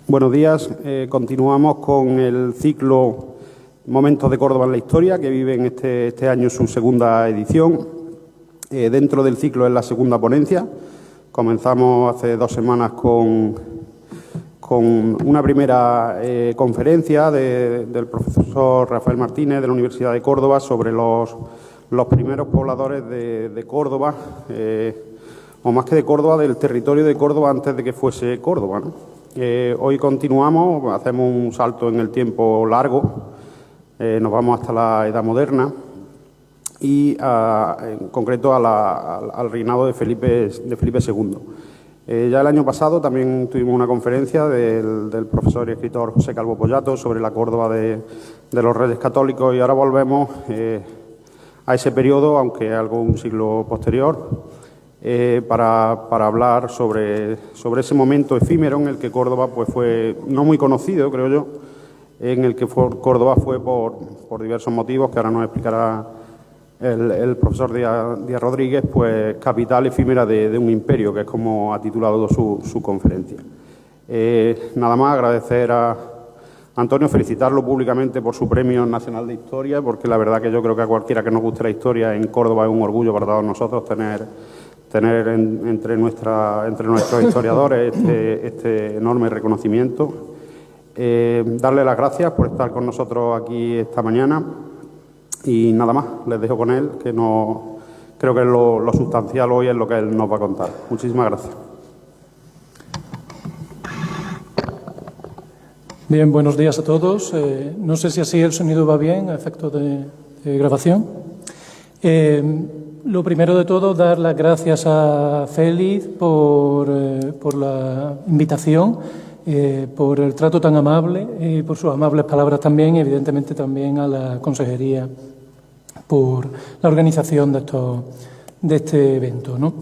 Buenos días. Continuamos con el ciclo Momentos de Córdoba en la Historia, que vive en este año su segunda edición. Dentro del ciclo es la segunda ponencia. Comenzamos hace 2 semanas con una primera conferencia del profesor Rafael Martínez de la Universidad de Córdoba sobre los primeros pobladores de Córdoba, o más que de Córdoba, del territorio de Córdoba antes de que fuese Córdoba, ¿no? Hoy continuamos, hacemos un salto en el tiempo largo, nos vamos hasta la Edad Moderna y en concreto al reinado de Felipe II. Ya el año pasado también tuvimos una conferencia del profesor y escritor José Calvo Pollato sobre la Córdoba de los Reyes Católicos, y ahora volvemos a ese periodo, aunque algo un siglo posterior, para hablar sobre ese momento efímero en el que Córdoba pues fue no muy conocido, creo yo, en el que Córdoba fue por diversos motivos que ahora nos explicará el profesor Díaz Rodríguez, pues capital efímera de un imperio, que es como ha titulado su conferencia. Nada más agradecer a Antonio, felicitarlo públicamente por su Premio Nacional de Historia, porque la verdad que yo creo que a cualquiera que nos guste la historia en Córdoba es un orgullo para todos nosotros tener entre nuestros historiadores este enorme reconocimiento. Darle las gracias por estar con nosotros aquí esta mañana y nada más, les dejo con él, que creo que lo sustancial hoy es lo que él nos va a contar. Muchísimas gracias. Bien, buenos días a todos. No sé si así el sonido va bien a efecto de grabación. Lo primero de todo, dar las gracias a Félix por la invitación, por el trato tan amable y por sus amables palabras también, y evidentemente también a la consejería por la organización de este evento, ¿no?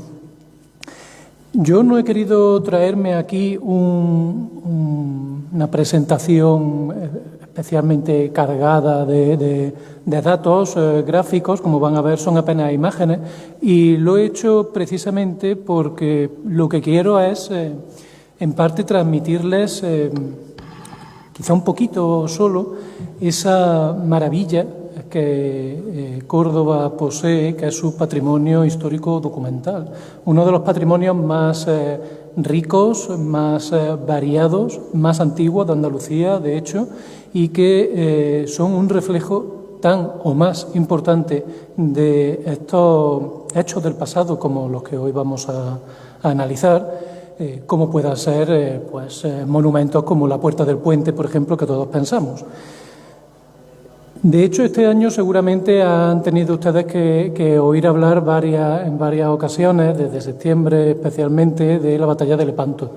Yo no he querido traerme aquí una presentación especialmente cargada de datos gráficos, como van a ver son apenas imágenes, y lo he hecho precisamente porque lo que quiero es, en parte, transmitirles, quizá un poquito solo, esa maravilla que Córdoba posee, que es su patrimonio histórico documental. Uno de los patrimonios más ricos, más variados, más antiguos de Andalucía, de hecho, y que son un reflejo tan o más importante de estos hechos del pasado como los que hoy vamos a analizar, como puedan ser monumentos como la Puerta del Puente, por ejemplo, que todos pensamos. De hecho, este año seguramente han tenido ustedes que oír hablar en varias ocasiones, desde septiembre especialmente, de la batalla de Lepanto,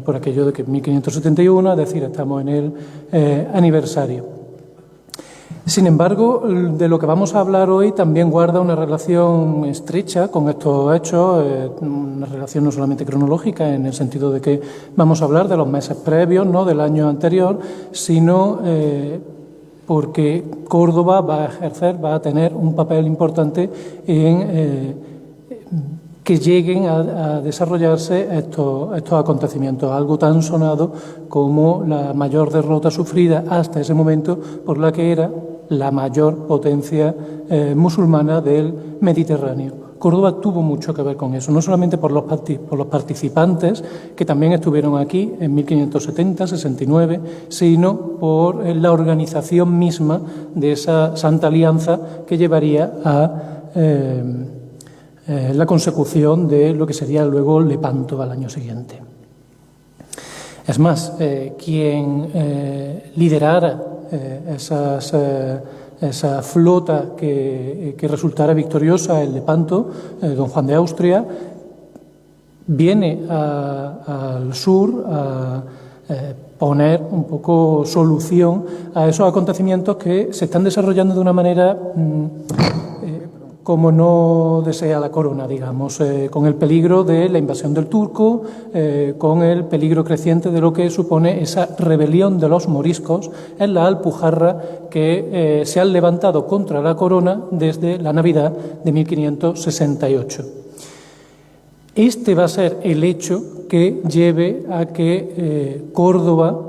por aquello de que 1571, es decir, estamos en el aniversario. Sin embargo, de lo que vamos a hablar hoy también guarda una relación estrecha con estos hechos, una relación no solamente cronológica, en el sentido de que vamos a hablar de los meses previos, ¿no?, del año anterior, sino porque Córdoba va a tener un papel importante en que lleguen a desarrollarse estos acontecimientos, algo tan sonado como la mayor derrota sufrida hasta ese momento por la que era la mayor potencia musulmana del Mediterráneo. Córdoba tuvo mucho que ver con eso, no solamente por los participantes, que también estuvieron aquí en 1570, 69, sino por la organización misma de esa Santa Alianza que llevaría a la consecución de lo que sería luego Lepanto al año siguiente. Es más, quien liderara esa flota que resultara victoriosa en Lepanto, don Juan de Austria, viene al sur a poner un poco solución a esos acontecimientos que se están desarrollando de una manera como no desea la corona, digamos, con el peligro de la invasión del turco, con el peligro creciente de lo que supone esa rebelión de los moriscos en la Alpujarra que se han levantado contra la corona desde la Navidad de 1568. Este va a ser el hecho que lleve a que Córdoba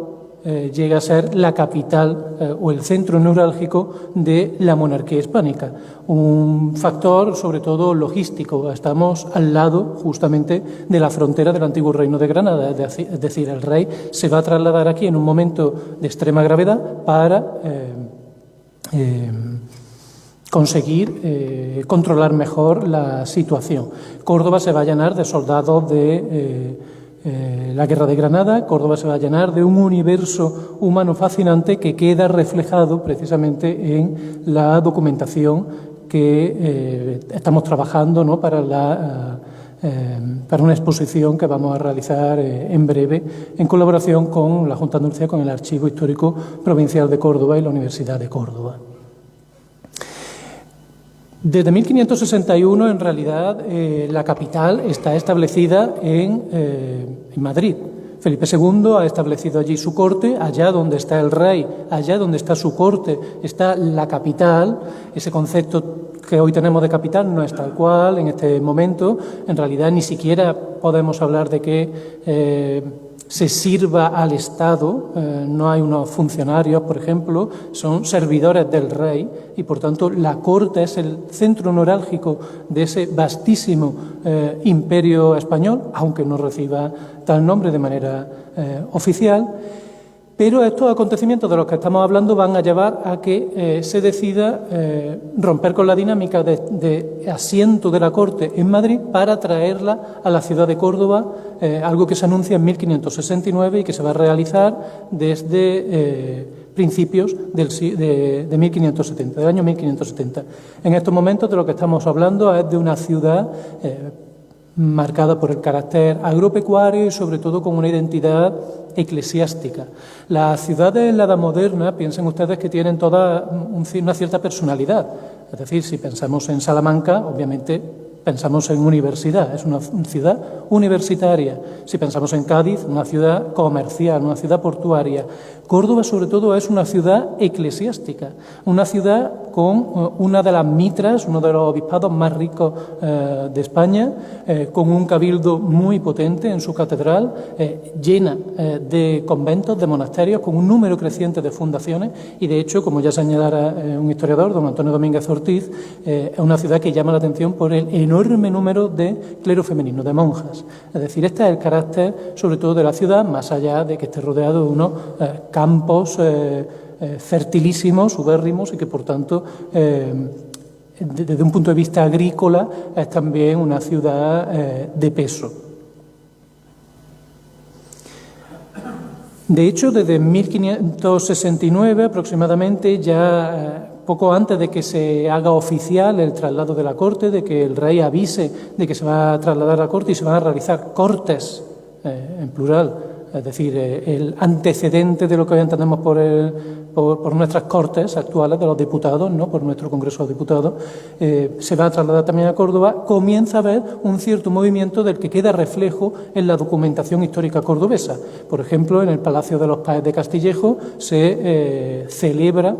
llega a ser la capital o el centro neurálgico de la monarquía hispánica. Un factor, sobre todo, logístico. Estamos al lado, justamente, de la frontera del antiguo Reino de Granada. Es decir, el rey se va a trasladar aquí en un momento de extrema gravedad para conseguir controlar mejor la situación. Córdoba se va a llenar de soldados de la Guerra de Granada. Córdoba se va a llenar de un universo humano fascinante que queda reflejado precisamente en la documentación que estamos trabajando, ¿no?, para una exposición que vamos a realizar en breve en colaboración con la Junta de Andalucía, con el Archivo Histórico Provincial de Córdoba y la Universidad de Córdoba. Desde 1561, en realidad, la capital está establecida en Madrid. Felipe II ha establecido allí su corte. Allá donde está el rey, allá donde está su corte, está la capital. Ese concepto que hoy tenemos de capital no es tal cual en este momento. En realidad, ni siquiera podemos hablar de que se sirva al Estado. No hay unos funcionarios, por ejemplo, son servidores del rey y, por tanto, la corte es el centro neurálgico de ese vastísimo imperio español, aunque no reciba tal nombre de manera oficial. Pero estos acontecimientos de los que estamos hablando van a llevar a que se decida romper con la dinámica de asiento de la corte en Madrid para traerla a la ciudad de Córdoba, algo que se anuncia en 1569 y que se va a realizar desde principios de 1570, del año 1570. En estos momentos de lo que estamos hablando es de una ciudad marcada por el carácter agropecuario y sobre todo con una identidad eclesiástica. Las ciudades en la Edad Moderna, piensen ustedes que tienen toda una cierta personalidad. Es decir, si pensamos en Salamanca, obviamente pensamos en universidad, es una ciudad universitaria. Si pensamos en Cádiz, una ciudad comercial, una ciudad portuaria. Córdoba, sobre todo, es una ciudad eclesiástica, una ciudad con una de las mitras, uno de los obispados más ricos de España, con un cabildo muy potente en su catedral, llena de conventos, de monasterios, con un número creciente de fundaciones y, de hecho, como ya señalara un historiador, don Antonio Domínguez Ortiz, es una ciudad que llama la atención por el enorme número de clero femenino, de monjas. Es decir, este es el carácter, sobre todo, de la ciudad, más allá de que esté rodeado de unos campos fertilísimos, ubérrimos y que, por tanto, desde un punto de vista agrícola, es también una ciudad de peso. De hecho, desde 1569 aproximadamente, ya poco antes de que se haga oficial el traslado de la corte, de que el rey avise de que se va a trasladar a la corte y se van a realizar cortes, en plural, es decir, el antecedente de lo que hoy entendemos por nuestras cortes actuales de los diputados, ¿no?, por nuestro Congreso de Diputados, se va a trasladar también a Córdoba. Comienza a haber un cierto movimiento del que queda reflejo en la documentación histórica cordobesa. Por ejemplo, en el Palacio de los Páez de Castillejo se celebra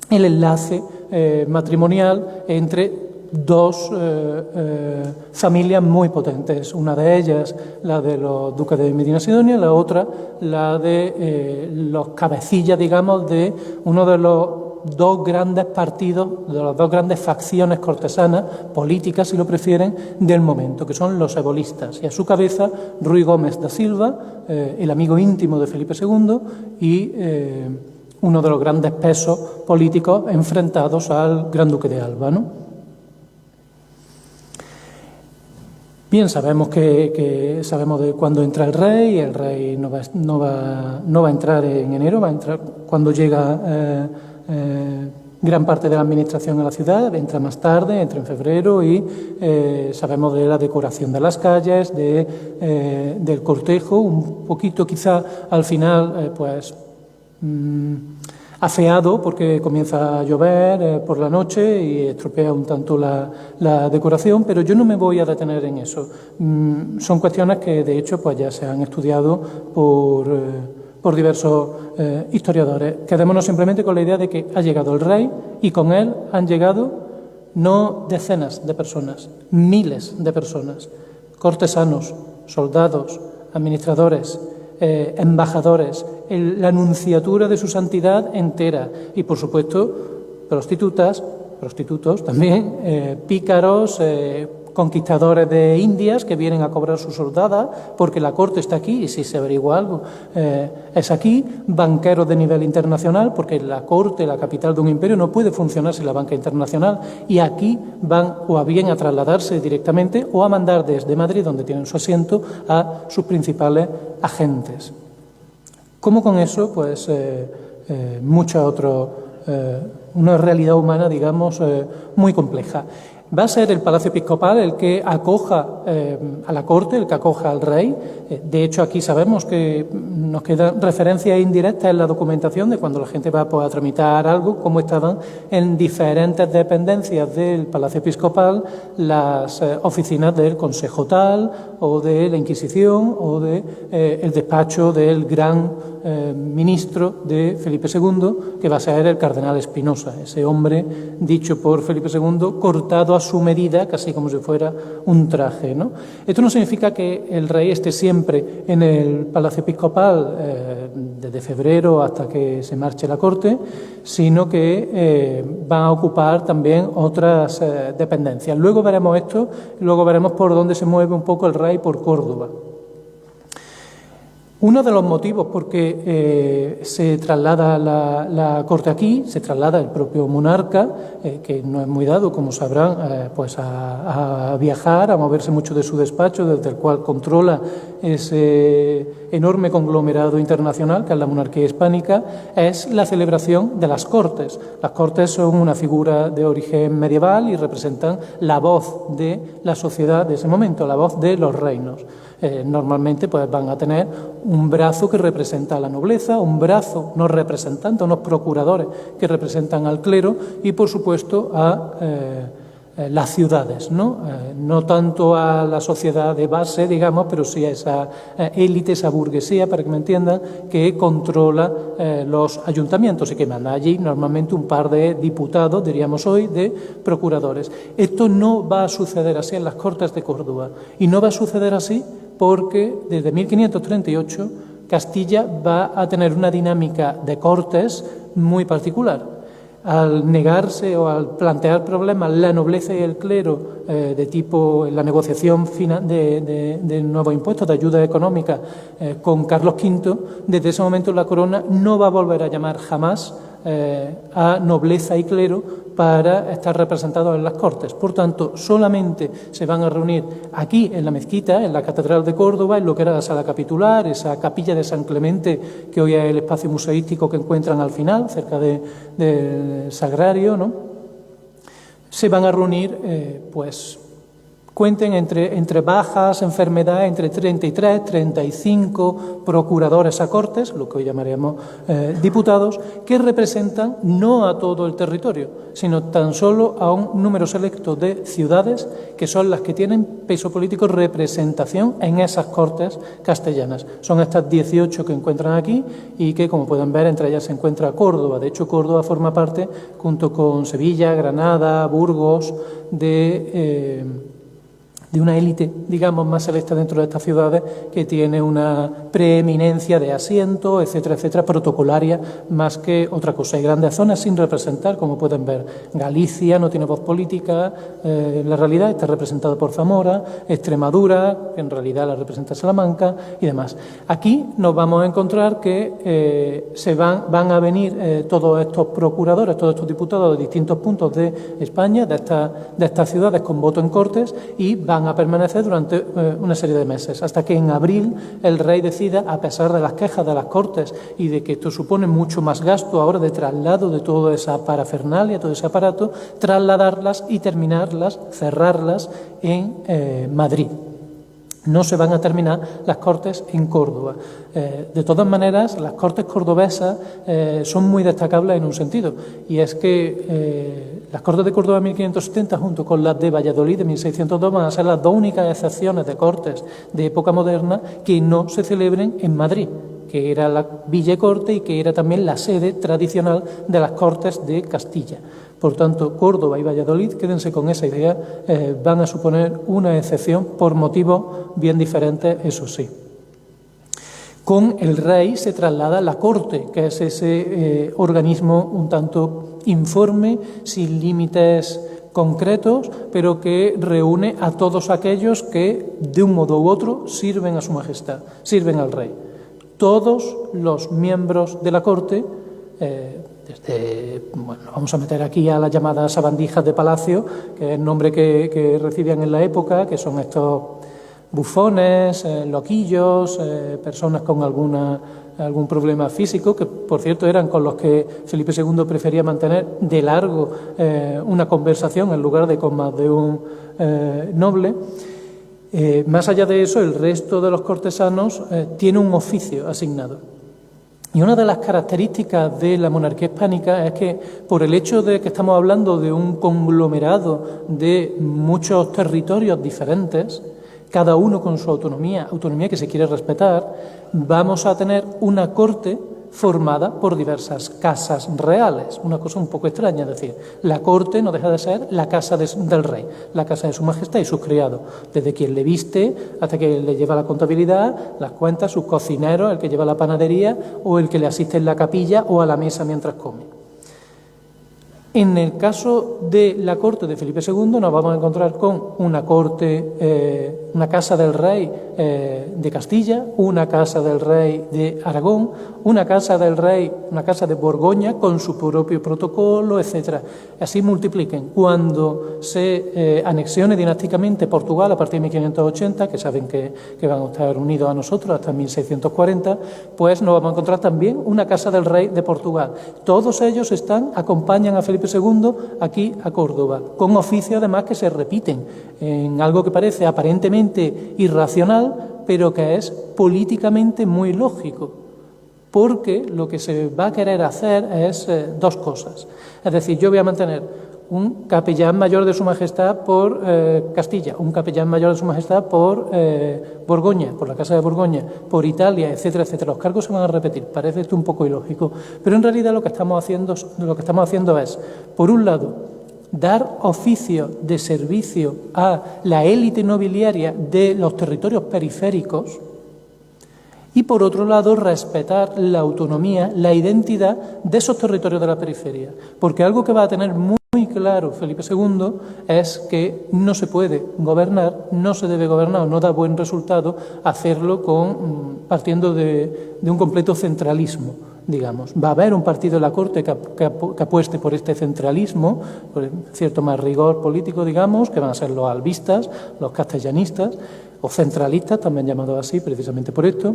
el enlace matrimonial entre dos familias muy potentes, una de ellas la de los duques de Medina Sidonia, la otra la de los cabecillas, digamos, de uno de los dos grandes partidos, de las dos grandes facciones cortesanas, políticas si lo prefieren, del momento, que son los ebolistas, y a su cabeza Ruy Gómez da Silva, el amigo íntimo de Felipe II y uno de los grandes pesos políticos enfrentados al Gran Duque de Alba, ¿no? Bien, sabemos sabemos de cuándo entra el rey no va a entrar en enero, va a entrar cuando llega gran parte de la administración a la ciudad, entra más tarde, entra en febrero y sabemos de la decoración de las calles, del cortejo, un poquito quizá al final afeado porque comienza a llover por la noche y estropea un tanto la decoración, pero yo no me voy a detener en eso. Son cuestiones que, de hecho, pues ya se han estudiado por diversos historiadores. Quedémonos simplemente con la idea de que ha llegado el rey y con él han llegado no decenas de personas, miles de personas, cortesanos, soldados, administradores, embajadores, la nunciatura de su santidad entera y, por supuesto, prostitutas, prostitutos también, pícaros, conquistadores de Indias que vienen a cobrar su soldada porque la corte está aquí y si se averigua algo es aquí, banqueros de nivel internacional porque la corte, la capital de un imperio, no puede funcionar sin la banca internacional y aquí van o a bien a trasladarse directamente o a mandar desde Madrid, donde tienen su asiento, a sus principales agentes. ¿Cómo con eso? Pues mucha otra, una realidad humana, digamos, muy compleja. Va a ser el Palacio Episcopal el que acoja a la corte, el que acoja al rey. De hecho, aquí sabemos que nos quedan referencias indirectas en la documentación de cuando la gente va a tramitar algo, cómo estaban en diferentes dependencias del Palacio Episcopal las oficinas del Consejo Tal o de la Inquisición o de el despacho del gran ministro de Felipe II, que va a ser el cardenal Espinosa, ese hombre dicho por Felipe II, cortado a su medida, casi como si fuera un traje, ¿no? Esto no significa que el rey esté siempre en el Palacio Episcopal desde febrero hasta que se marche la corte, sino que va a ocupar también otras dependencias. Luego veremos esto, luego veremos por dónde se mueve un poco el rey por Córdoba. Uno de los motivos por qué se traslada la corte aquí, se traslada el propio monarca, que no es muy dado, como sabrán, pues a viajar, a moverse mucho de su despacho, desde el cual controla ese enorme conglomerado internacional que es la monarquía hispánica, es la celebración de las cortes. Las cortes son una figura de origen medieval y representan la voz de la sociedad de ese momento, la voz de los reinos. Normalmente pues van a tener un brazo que representa a la nobleza, un brazo, unos representantes, unos procuradores que representan al clero y, por supuesto, a las ciudades, ¿no? No tanto a la sociedad de base, digamos, pero sí a esa élite, esa burguesía, para que me entiendan, que controla los ayuntamientos y que manda allí normalmente un par de diputados, diríamos hoy, de procuradores. Esto no va a suceder así en las Cortes de Córdoba y no va a suceder así porque desde 1538 Castilla va a tener una dinámica de cortes muy particular. Al negarse o al plantear problemas la nobleza y el clero de tipo la negociación de nuevos impuestos, de ayuda económica con Carlos V, desde ese momento la corona no va a volver a llamar jamás a nobleza y clero para estar representados en las Cortes. Por tanto, solamente se van a reunir aquí en la mezquita, en la Catedral de Córdoba, en lo que era la sala capitular, esa capilla de San Clemente, que hoy es el espacio museístico que encuentran al final, cerca del Sagrario, ¿no? Se van a reunir, pues, cuenten entre bajas, enfermedad, entre 33, 35 procuradores a Cortes, lo que hoy llamaríamos diputados, que representan no a todo el territorio, sino tan solo a un número selecto de ciudades que son las que tienen peso político, representación en esas Cortes castellanas. Son estas 18 que encuentran aquí y que, como pueden ver, entre ellas se encuentra Córdoba. De hecho, Córdoba forma parte, junto con Sevilla, Granada, Burgos, de una élite, digamos, más selecta dentro de estas ciudades que tiene una preeminencia de asiento, etcétera, etcétera, protocolaria, más que otra cosa. Hay grandes zonas sin representar, como pueden ver. Galicia no tiene voz política, en la realidad está representada por Zamora, Extremadura, que en realidad la representa Salamanca y demás. Aquí nos vamos a encontrar que van a venir todos estos procuradores, todos estos diputados de distintos puntos de España, de estas ciudades con voto en Cortes, y van a permanecer durante una serie de meses, hasta que en abril el rey decida, a pesar de las quejas de las Cortes y de que esto supone mucho más gasto ahora de traslado de toda esa parafernalia, todo ese aparato, trasladarlas y terminarlas, cerrarlas en Madrid. No se van a terminar las Cortes en Córdoba. De todas maneras, las Cortes cordobesas son muy destacables en un sentido, y es que las Cortes de Córdoba de 1570, junto con las de Valladolid de 1602, van a ser las dos únicas excepciones de Cortes de época moderna que no se celebren en Madrid, que era la Villa Corte y que era también la sede tradicional de las Cortes de Castilla. Por tanto, Córdoba y Valladolid, quédense con esa idea, van a suponer una excepción por motivos bien diferentes, eso sí. Con el rey se traslada la corte, que es ese organismo un tanto informe, sin límites concretos, pero que reúne a todos aquellos que, de un modo u otro, sirven a su majestad, sirven al rey. Todos los miembros de la corte, vamos a meter aquí a las llamadas sabandijas de palacio, que es el nombre que recibían en la época, que son estos bufones, loquillos, personas con algún problema físico, que por cierto eran con los que Felipe II prefería mantener de largo una conversación en lugar de con más de un noble. Más allá de eso, el resto de los cortesanos tiene un oficio asignado. Y una de las características de la monarquía hispánica es que, por el hecho de que estamos hablando de un conglomerado de muchos territorios diferentes, cada uno con su autonomía que se quiere respetar, vamos a tener una corte formada por diversas casas reales. Una cosa un poco extraña, es decir, la corte no deja de ser la casa del rey, la casa de su majestad y sus criados, desde quien le viste hasta quien le lleva la contabilidad, las cuentas, sus cocineros, el que lleva la panadería o el que le asiste en la capilla o a la mesa mientras come. En el caso de la corte de Felipe II nos vamos a encontrar con una corte, una casa del rey de Castilla, una casa del rey de Aragón, una casa del rey, una casa de Borgoña con su propio protocolo, etc. Así multipliquen. Cuando se anexione dinásticamente Portugal a partir de 1580, que saben que van a estar unidos a nosotros hasta 1640, pues nos vamos a encontrar también una casa del rey de Portugal. Todos ellos acompañan a Felipe II aquí a Córdoba, con oficios además que se repiten en algo que parece aparentemente irracional, pero que es políticamente muy lógico, porque lo que se va a querer hacer es dos cosas. Es decir, yo voy a mantener un capellán mayor de su majestad por Castilla, un capellán mayor de su majestad por Borgoña, por la Casa de Borgoña, por Italia, etcétera, etcétera. Los cargos se van a repetir, parece esto un poco ilógico, pero en realidad lo que estamos haciendo es, por un lado, dar oficio de servicio a la élite nobiliaria de los territorios periféricos y, por otro lado, respetar la autonomía, la identidad de esos territorios de la periferia. Porque algo que va a tener muy claro Felipe II es que no se puede gobernar, no se debe gobernar, no da buen resultado hacerlo partiendo de un completo centralismo, digamos. Va a haber un partido de la Corte que apueste por este centralismo, por cierto más rigor político, digamos, que van a ser los albistas, los castellanistas, o centralistas, también llamados así precisamente por esto.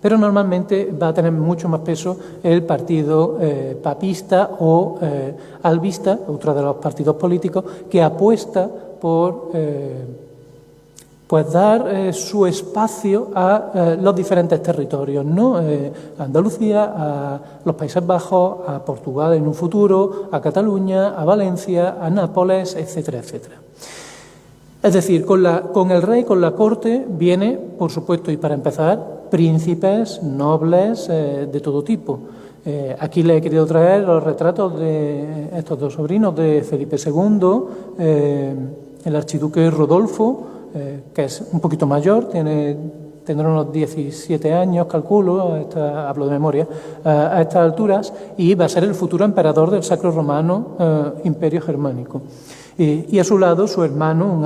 Pero normalmente va a tener mucho más peso el partido papista o albista, otro de los partidos políticos, que apuesta por dar su espacio a los diferentes territorios, ¿no? A Andalucía, a los Países Bajos, a Portugal en un futuro, a Cataluña, a Valencia, a Nápoles, etcétera, etcétera. Es decir, con el rey, con la corte, viene, por supuesto, y para empezar, príncipes, nobles, de todo tipo. Aquí le he querido traer los retratos de estos dos sobrinos de Felipe II, el archiduque Rodolfo, que es un poquito mayor, tendrá unos 17 años, calculo, hablo de memoria, a estas alturas, y va a ser el futuro emperador del Sacro Romano Imperio Germánico. Y a su lado su hermano, un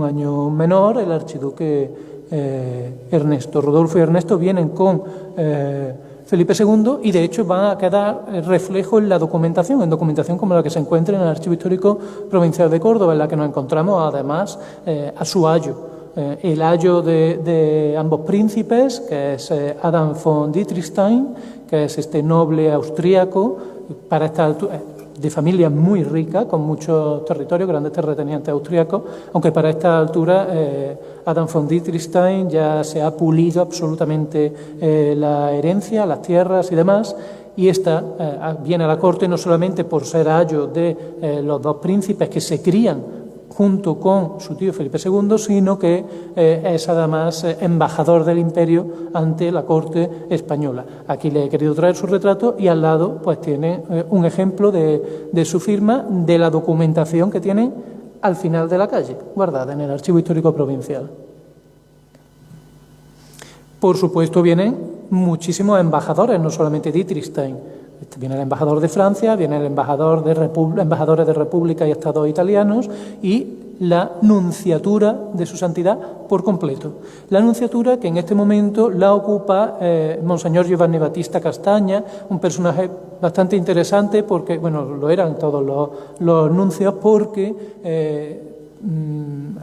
año menor, el archiduque Ernesto. Rodolfo y Ernesto vienen con Felipe II y de hecho van a quedar reflejo en documentación como la que se encuentra en el Archivo Histórico Provincial de Córdoba, en la que nos encontramos además a su ayo. El ayo de ambos príncipes, que es Adam von Dietrichstein, que es este noble austríaco, para esta altura, de familia muy rica, con muchos territorios, grandes terratenientes austríacos, aunque para esta altura Adam von Dietrichstein ya se ha pulido absolutamente la herencia, las tierras y demás, y esta viene a la corte no solamente por ser ayo de los dos príncipes que se crían junto con su tío Felipe II, sino que es además embajador del imperio ante la corte española. Aquí le he querido traer su retrato y al lado pues tiene un ejemplo de su firma, de la documentación que tiene al final de la calle, guardada en el Archivo Histórico Provincial. Por supuesto vienen muchísimos embajadores, no solamente Dietrichstein. Viene el embajador de Francia, viene el embajadores de república y estados italianos y la nunciatura de su santidad por completo. La nunciatura que en este momento la ocupa Monseñor Giovanni Battista Castagna, un personaje bastante interesante porque, bueno, lo eran todos los nuncios porque él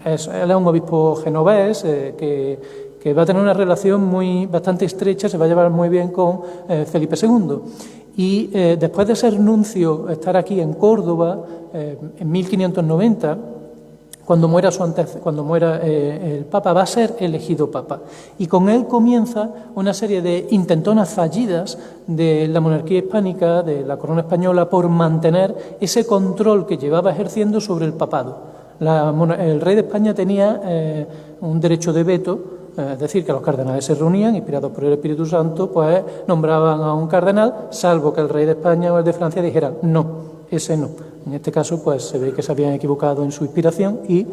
es un obispo genovés que va a tener una relación bastante estrecha, se va a llevar muy bien con Felipe II. Y después de ser nuncio, estar aquí en Córdoba, en 1590, cuando muera el Papa, va a ser elegido Papa. Y con él comienza una serie de intentonas fallidas de la monarquía hispánica, de la corona española, por mantener ese control que llevaba ejerciendo sobre el papado. El rey de España tenía un derecho de veto, es decir, que los cardenales se reunían, inspirados por el Espíritu Santo, pues nombraban a un cardenal, salvo que el rey de España o el de Francia dijeran no, ese no. En este caso, pues se ve que se habían equivocado en su inspiración y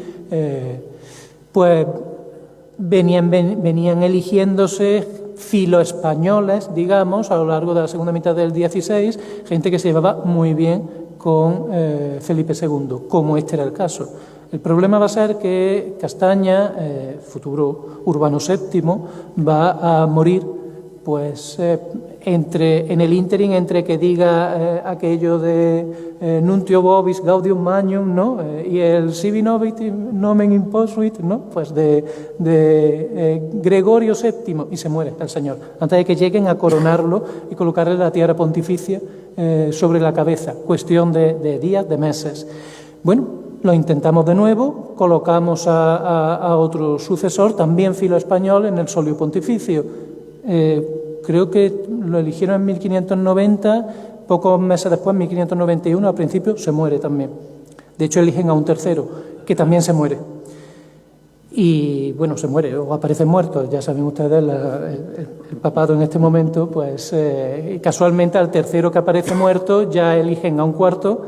pues venían eligiéndose filoespañoles, digamos, a lo largo de la segunda mitad del XVI, gente que se llevaba muy bien con Felipe II, como este era el caso. El problema va a ser que Castagna, futuro Urbano VII, va a morir pues en el ínterin entre que diga aquello de Nuntio Vobis Gaudium Magnum, ¿no? Y el Sibi Nomen Imposuit, ¿no? Pues de Gregorio VII, y se muere el señor, antes de que lleguen a coronarlo y colocarle la tiara pontificia sobre la cabeza, cuestión de días, de meses. Bueno, lo intentamos de nuevo, colocamos a otro sucesor, también filo español, en el solio pontificio. Creo que lo eligieron en 1590, pocos meses después, en 1591, al principio, se muere también. De hecho, eligen a un tercero, que también se muere. Y, bueno, se muere o aparece muerto. Ya saben ustedes, el papado en este momento, pues casualmente al tercero que aparece muerto ya eligen a un cuarto,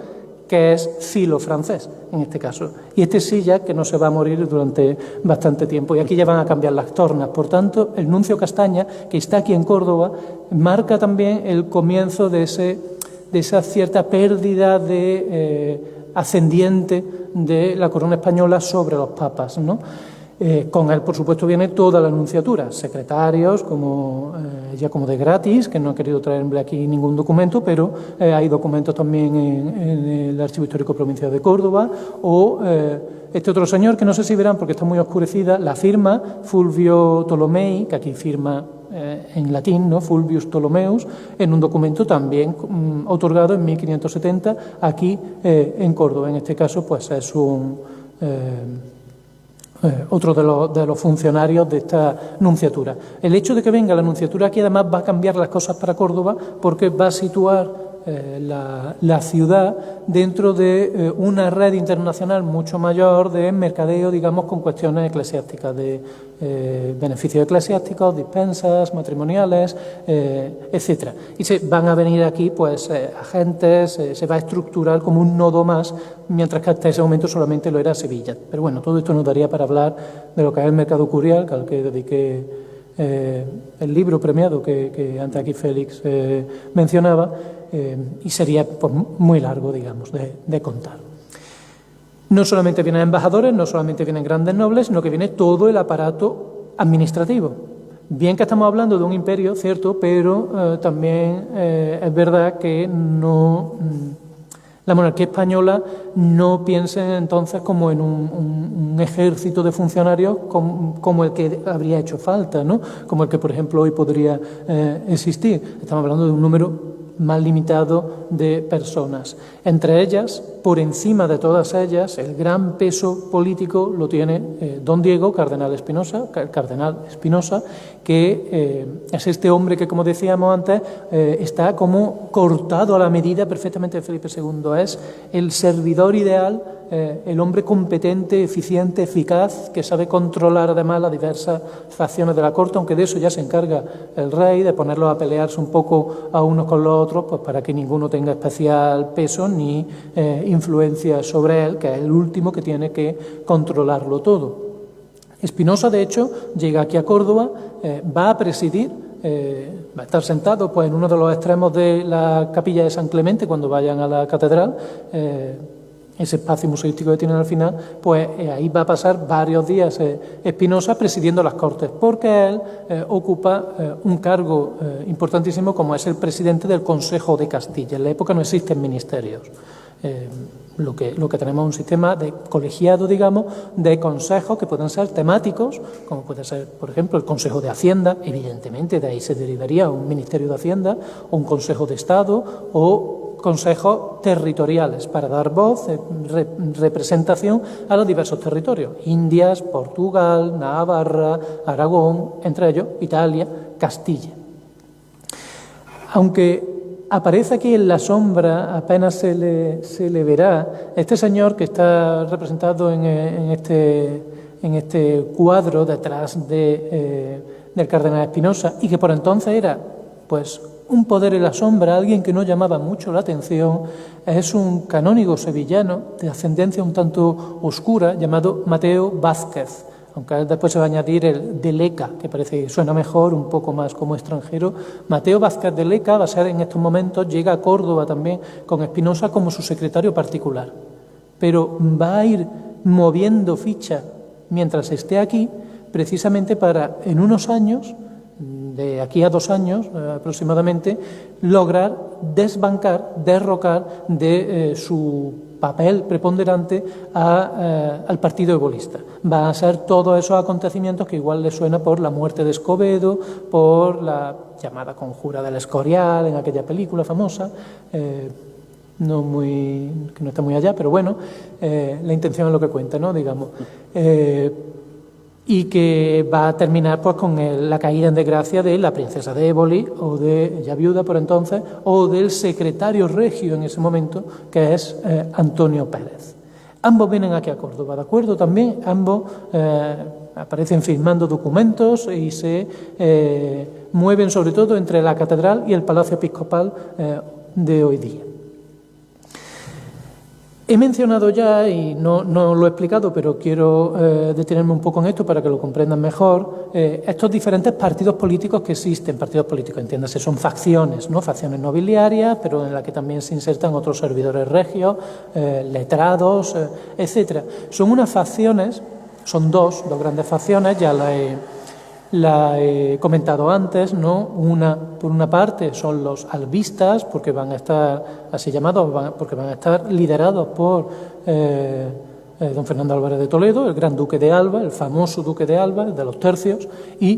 que es filo francés, en este caso. Y este sí ya que no se va a morir durante bastante tiempo. Y aquí ya van a cambiar las tornas. Por tanto, el nuncio Castagna, que está aquí en Córdoba, marca también el comienzo de esa cierta pérdida ascendiente de la corona española sobre los papas, ¿no? Con él, por supuesto, viene toda la nunciatura, secretarios, como de gratis, que no he querido traerle aquí ningún documento, pero hay documentos también en el Archivo Histórico Provincial de Córdoba, o este otro señor, que no sé si verán porque está muy oscurecida, la firma Fulvio Tolomei, que aquí firma en latín, ¿no? Fulvius Ptolomeus, en un documento también otorgado en 1570 aquí en Córdoba. En este caso, pues es otro de los funcionarios de esta nunciatura. El hecho de que venga la nunciatura aquí además va a cambiar las cosas para Córdoba porque va a situar la ciudad dentro de una red internacional mucho mayor de mercadeo, digamos, con cuestiones eclesiásticas, de beneficios eclesiásticos, dispensas, matrimoniales, etcétera. Y se van a venir aquí pues agentes, se va a estructurar como un nodo más, mientras que hasta ese momento solamente lo era Sevilla. Pero bueno, todo esto nos daría para hablar de lo que es el mercado curial, al que dediqué el libro premiado que antes aquí Félix mencionaba, y sería pues, muy largo, digamos, de contar. No solamente vienen embajadores, no solamente vienen grandes nobles, sino que viene todo el aparato administrativo. Bien que estamos hablando de un imperio, cierto, pero también es verdad que la monarquía española no piensa entonces como en un ejército de funcionarios como el que habría hecho falta, ¿no? Como el que, por ejemplo, hoy podría existir. Estamos hablando de un número más limitado de personas. Entre ellas, por encima de todas ellas, el gran peso político lo tiene don Diego, cardenal Espinosa, que es este hombre que, como decíamos antes, está como cortado a la medida perfectamente de Felipe II. Es el servidor ideal, el hombre competente, eficiente, eficaz, que sabe controlar además las diversas facciones de la corte, aunque de eso ya se encarga el rey, de ponerlos a pelearse un poco a unos con los otros, pues para que ninguno tenga especial peso ni influencia sobre él, que es el último que tiene que controlarlo todo. Espinosa, de hecho, llega aquí a Córdoba, va a presidir va a estar sentado pues, en uno de los extremos de la capilla de San Clemente cuando vayan a la catedral, ese espacio museístico que tienen al final, pues ahí va a pasar varios días Espinosa presidiendo las Cortes, porque él ocupa un cargo importantísimo como es el presidente del Consejo de Castilla. En la época no existen ministerios. Lo que tenemos es un sistema de colegiado, digamos, de consejos que pueden ser temáticos, como puede ser, por ejemplo, el Consejo de Hacienda, evidentemente de ahí se derivaría un Ministerio de Hacienda, o un Consejo de Estado, o consejos territoriales para dar voz, representación a los diversos territorios. Indias, Portugal, Navarra, Aragón, entre ellos Italia, Castilla. Aunque aparece aquí en la sombra, apenas se le verá, este señor que está representado en este cuadro detrás del cardenal Espinosa y que por entonces era pues un poder en la sombra, alguien que no llamaba mucho la atención, es un canónigo sevillano de ascendencia un tanto oscura llamado Mateo Vázquez, aunque después se va a añadir el de Leca, que parece que suena mejor, un poco más como extranjero. Mateo Vázquez de Leca va a ser en estos momentos, llega a Córdoba también con Espinosa como su secretario particular, pero va a ir moviendo ficha mientras esté aquí, precisamente para en unos años, de aquí a 2 años aproximadamente, lograr desbancar, derrocar de su papel preponderante al partido ebolista. Va a ser todos esos acontecimientos que igual le suena por la muerte de Escobedo, por la llamada conjura del Escorial en aquella película famosa, que no está muy allá, pero bueno, la intención es lo que cuenta, ¿no? Digamos. Y que va a terminar pues con la caída en desgracia de la princesa de Éboli, o de, ya viuda por entonces, o del secretario regio en ese momento, que es Antonio Pérez. Ambos vienen aquí a Córdoba, ¿de acuerdo? También ambos aparecen firmando documentos y se mueven sobre todo entre la catedral y el Palacio Episcopal de hoy día. He mencionado ya, y no lo he explicado, pero quiero detenerme un poco en esto para que lo comprendan mejor, estos diferentes partidos políticos que existen. Partidos políticos, entiéndase, son facciones, ¿no? Facciones nobiliarias, pero en las que también se insertan otros servidores regios, letrados, etcétera. Son unas facciones, son dos grandes facciones, ya la he comentado antes, ¿no? Por una parte son los albistas, porque van a estar así llamados, porque van a estar liderados por don Fernando Álvarez de Toledo, el gran duque de Alba, el famoso duque de Alba, el de los tercios, y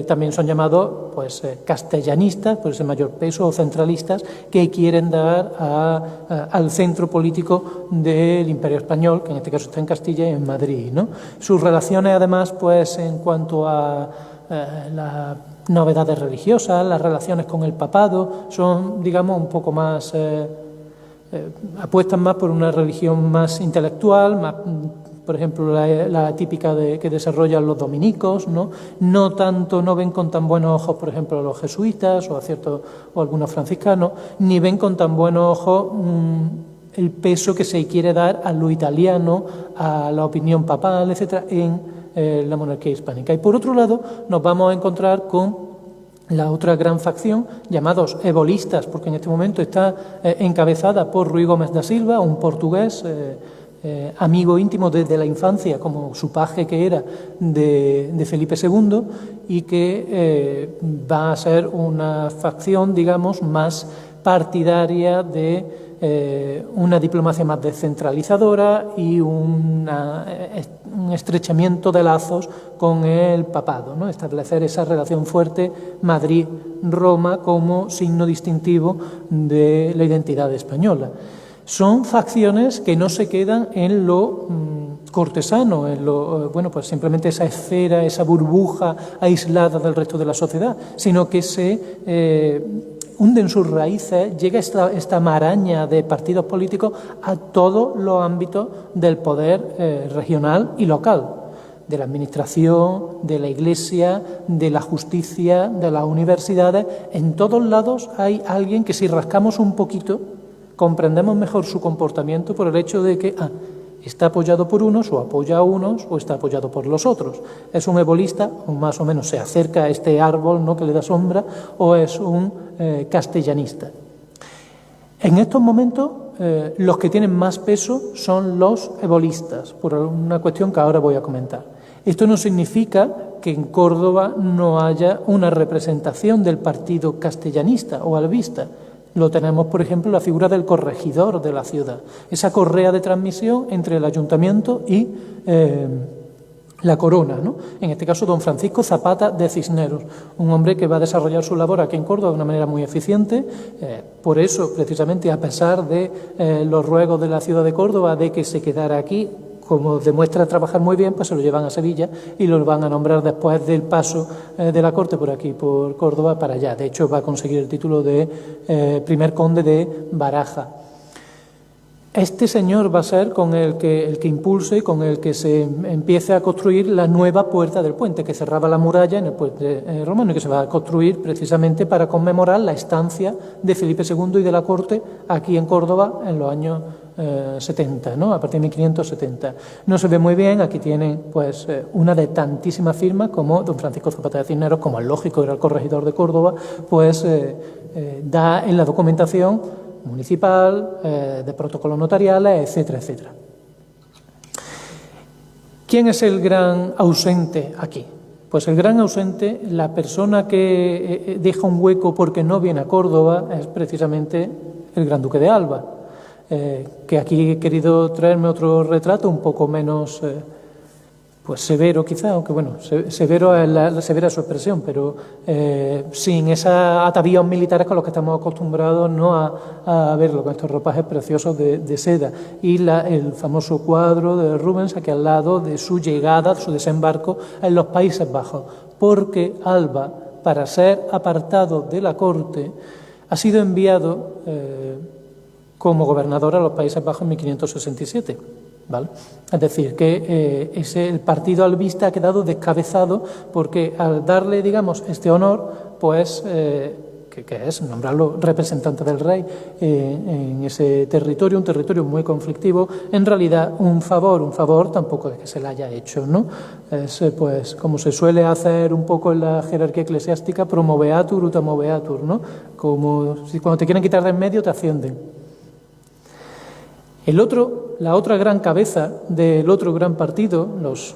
también son llamados pues, castellanistas, por ese mayor peso, o centralistas, que quieren dar al centro político del Imperio Español, que en este caso está en Castilla y en Madrid, ¿no? Sus relaciones, además, pues en cuanto a las novedades religiosas, las relaciones con el papado, son, digamos, un poco más... apuestan más por una religión más intelectual, más, por ejemplo, la típica que desarrollan los dominicos, ¿no? No ven con tan buenos ojos, por ejemplo, a los jesuitas o algunos franciscanos, ni ven con tan buenos ojos el peso que se quiere dar a lo italiano, a la opinión papal, etcétera, en la monarquía hispánica. Y por otro lado, nos vamos a encontrar con la otra gran facción, llamados ebolistas, porque en este momento está encabezada por Ruy Gómez da Silva, un portugués, amigo íntimo desde la infancia, como su paje que era de Felipe II, y que va a ser una facción, digamos, más partidaria de una diplomacia más descentralizadora y un estrechamiento de lazos con el papado, ¿no? Establecer esa relación fuerte Madrid-Roma como signo distintivo de la identidad española. Son facciones que no se quedan en lo cortesano, en lo, bueno, pues simplemente esa esfera, esa burbuja aislada del resto de la sociedad, sino que se hunden sus raíces, llega esta maraña de partidos políticos a todos los ámbitos del poder regional y local, de la administración, de la Iglesia, de la justicia, de las universidades. En todos lados hay alguien que, si rascamos un poquito, comprendemos mejor su comportamiento por el hecho de que Está apoyado por unos o apoya a unos o está apoyado por los otros. ¿Es un ebolista o más o menos se acerca a este árbol, ¿no?, que le da sombra, o es un castellanista? En estos momentos los que tienen más peso son los ebolistas, por una cuestión que ahora voy a comentar. Esto no significa que en Córdoba no haya una representación del partido castellanista o albista. Lo tenemos, por ejemplo, la figura del corregidor de la ciudad, esa correa de transmisión entre el ayuntamiento y la corona, ¿no? En este caso, don Francisco Zapata de Cisneros, un hombre que va a desarrollar su labor aquí en Córdoba de una manera muy eficiente. Por eso, precisamente, a pesar de los ruegos de la ciudad de Córdoba de que se quedara aquí, como demuestra trabajar muy bien, pues se lo llevan a Sevilla y lo van a nombrar después del paso de la corte por aquí, por Córdoba, para allá. De hecho, va a conseguir el título de primer conde de Baraja. Este señor va a ser con el que impulse, con el que se empiece a construir la nueva puerta del puente, que cerraba la muralla en el puente romano y que se va a construir precisamente para conmemorar la estancia de Felipe II y de la corte aquí en Córdoba en los años 70, ¿no?, a partir de 1570. No se ve muy bien, aquí tienen pues una de tantísimas firmas como don Francisco Zapata de Cisneros, como es lógico, era el corregidor de Córdoba, pues da en la documentación municipal, de protocolos notariales, etcétera, etcétera. ¿Quién es el gran ausente aquí? Pues el gran ausente, la persona que deja un hueco porque no viene a Córdoba, es precisamente el Gran Duque de Alba, que aquí he querido traerme otro retrato un poco menos pues severo quizá, aunque bueno, severo es severa su expresión, pero sin esos atavíos militares con los que estamos acostumbrados, no a verlo, con estos ropajes preciosos de seda. Y el famoso cuadro de Rubens aquí al lado de su llegada, su desembarco en los Países Bajos, porque Alba, para ser apartado de la corte, ha sido enviado como gobernador a los Países Bajos en 1567. ¿Vale? Es decir, que el partido albista ha quedado descabezado porque al darle, digamos, este honor, pues, que es nombrarlo representante del rey en ese territorio, un territorio muy conflictivo, en realidad un favor tampoco es que se le haya hecho, ¿no? Es, pues, como se suele hacer un poco en la jerarquía eclesiástica, promoveatur ut amoveatur, ¿no? Como si cuando te quieren quitar de en medio te ascienden. La otra gran cabeza del otro gran partido, los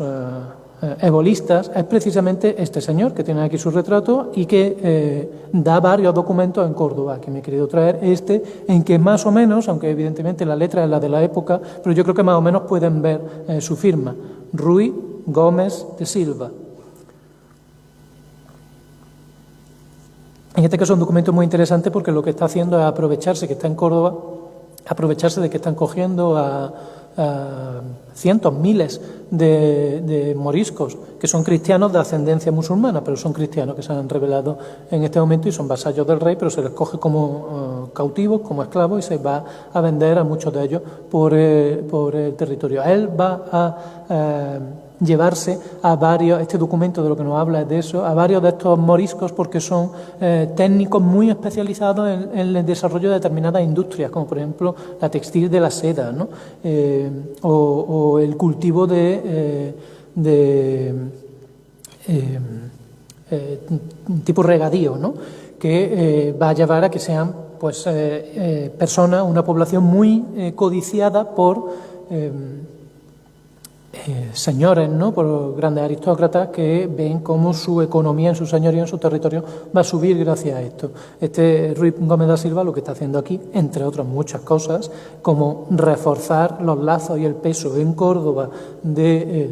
ebolistas, es precisamente este señor que tiene aquí su retrato y que da varios documentos en Córdoba, que me he querido traer en que más o menos, aunque evidentemente la letra es la de la época, pero yo creo que más o menos pueden ver su firma, Ruy Gómez de Silva. En este caso es un documento muy interesante porque lo que está haciendo es aprovecharse que está en Córdoba, aprovecharse de que están cogiendo a cientos, miles de moriscos que son cristianos de ascendencia musulmana, pero son cristianos que se han rebelado en este momento y son vasallos del rey, pero se les coge como cautivos, como esclavos, y se va a vender a muchos de ellos por el territorio. Él va a llevarse a varios, este documento de lo que nos habla es de eso, a varios de estos moriscos porque son técnicos muy especializados en el desarrollo de determinadas industrias, como por ejemplo la textil de la seda, ¿no? O el cultivo de tipo regadío, ¿no? Que va a llevar a que sean pues personas, una población muy codiciada por señores, ¿no?, por grandes aristócratas que ven cómo su economía en su señorío, en su territorio, va a subir gracias a esto. Este Ruy Gómez da Silva lo que está haciendo aquí, entre otras muchas cosas, como reforzar los lazos y el peso en Córdoba de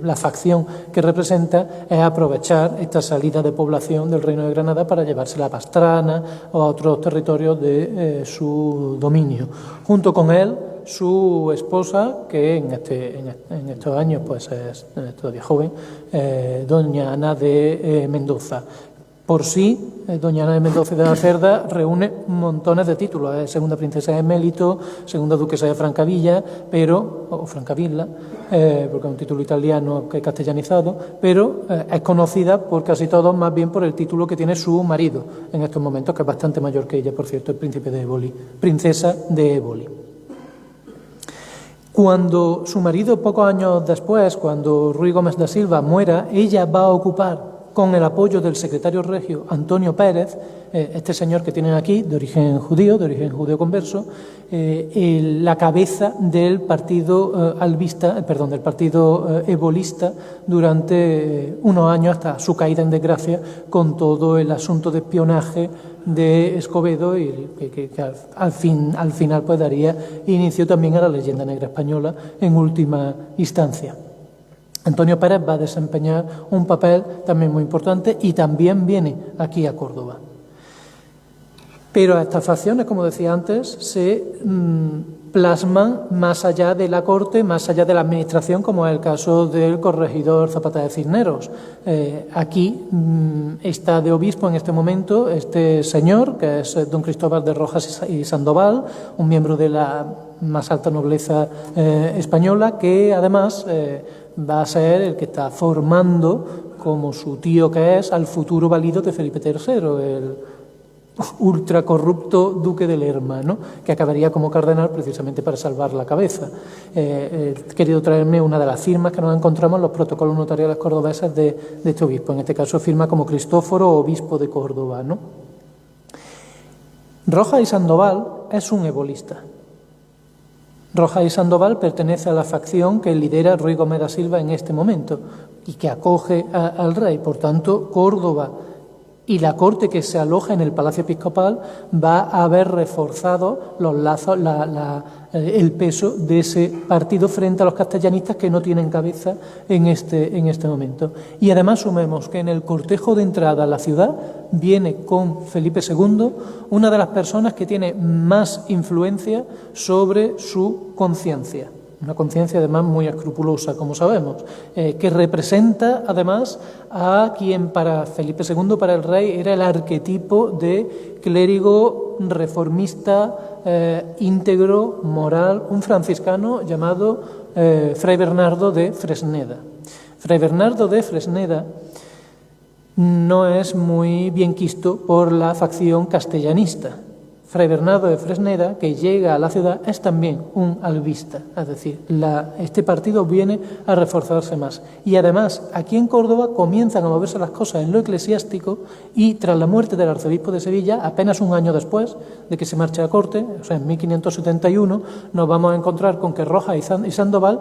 la facción que representa, es aprovechar esta salida de población del Reino de Granada para llevársela a Pastrana o a otros territorios de su dominio. Junto con él, su esposa, que en estos años pues es todavía joven, doña Ana de Mendoza. Por sí, doña Ana de Mendoza y de la Cerda reúne montones de títulos. Es segunda princesa de Emélito, segunda duquesa de Francavilla, o Francavilla, porque es un título italiano que es castellanizado, pero es conocida por casi todos más bien por el título que tiene su marido en estos momentos, que es bastante mayor que ella, por cierto, el príncipe de Éboli, princesa de Éboli. Cuando su marido, pocos años después, cuando Ruy Gómez da Silva muera, ella va a ocupar, con el apoyo del secretario regio Antonio Pérez, este señor que tienen aquí, de origen judío converso, la cabeza del partido del partido ebolista durante unos años hasta su caída en desgracia con todo el asunto de espionaje de Escobedo y que al final pues daría inicio también a la leyenda negra española en última instancia. Antonio Pérez va a desempeñar un papel también muy importante y también viene aquí a Córdoba. Pero estas facciones, como decía antes, se plasman más allá de la corte, más allá de la administración, como es el caso del corregidor Zapata de Cisneros. Aquí está de obispo en este momento este señor, que es don Cristóbal de Rojas y Sandoval, un miembro de la más alta nobleza española, que además va a ser el que está formando, como su tío que es, al futuro valido de Felipe III, el ultracorrupto duque de Lerma, ¿no?, que acabaría como cardenal precisamente para salvar la cabeza. He querido traerme una de las firmas que nos encontramos en los protocolos notariales cordobeses de este obispo, en este caso firma como Cristóforo, obispo de Córdoba, ¿no? Rojas y Sandoval es un ebolista. Rojas y Sandoval pertenece a la facción que lidera Ruy Gómez da Silva en este momento y que acoge al rey. Por tanto, Córdoba y la corte que se aloja en el Palacio Episcopal va a haber reforzado los lazos, el peso de ese partido frente a los castellanistas que no tienen cabeza en este momento. Y además sumemos que en el cortejo de entrada a la ciudad viene con Felipe II una de las personas que tiene más influencia sobre su conciencia. Una conciencia además muy escrupulosa, como sabemos, que representa además a quien para Felipe II, para el rey, era el arquetipo de clérigo reformista, íntegro, moral, un franciscano llamado Fray Bernardo de Fresneda. Fray Bernardo de Fresneda no es muy bien quisto por la facción castellanista. Fray Bernardo de Fresneda, que llega a la ciudad, es también un albista, es decir, este partido viene a reforzarse más. Y además, aquí en Córdoba comienzan a moverse las cosas en lo eclesiástico y tras la muerte del arzobispo de Sevilla, apenas un año después de que se marche a corte, o sea, en 1571, nos vamos a encontrar con que Rojas y Sandoval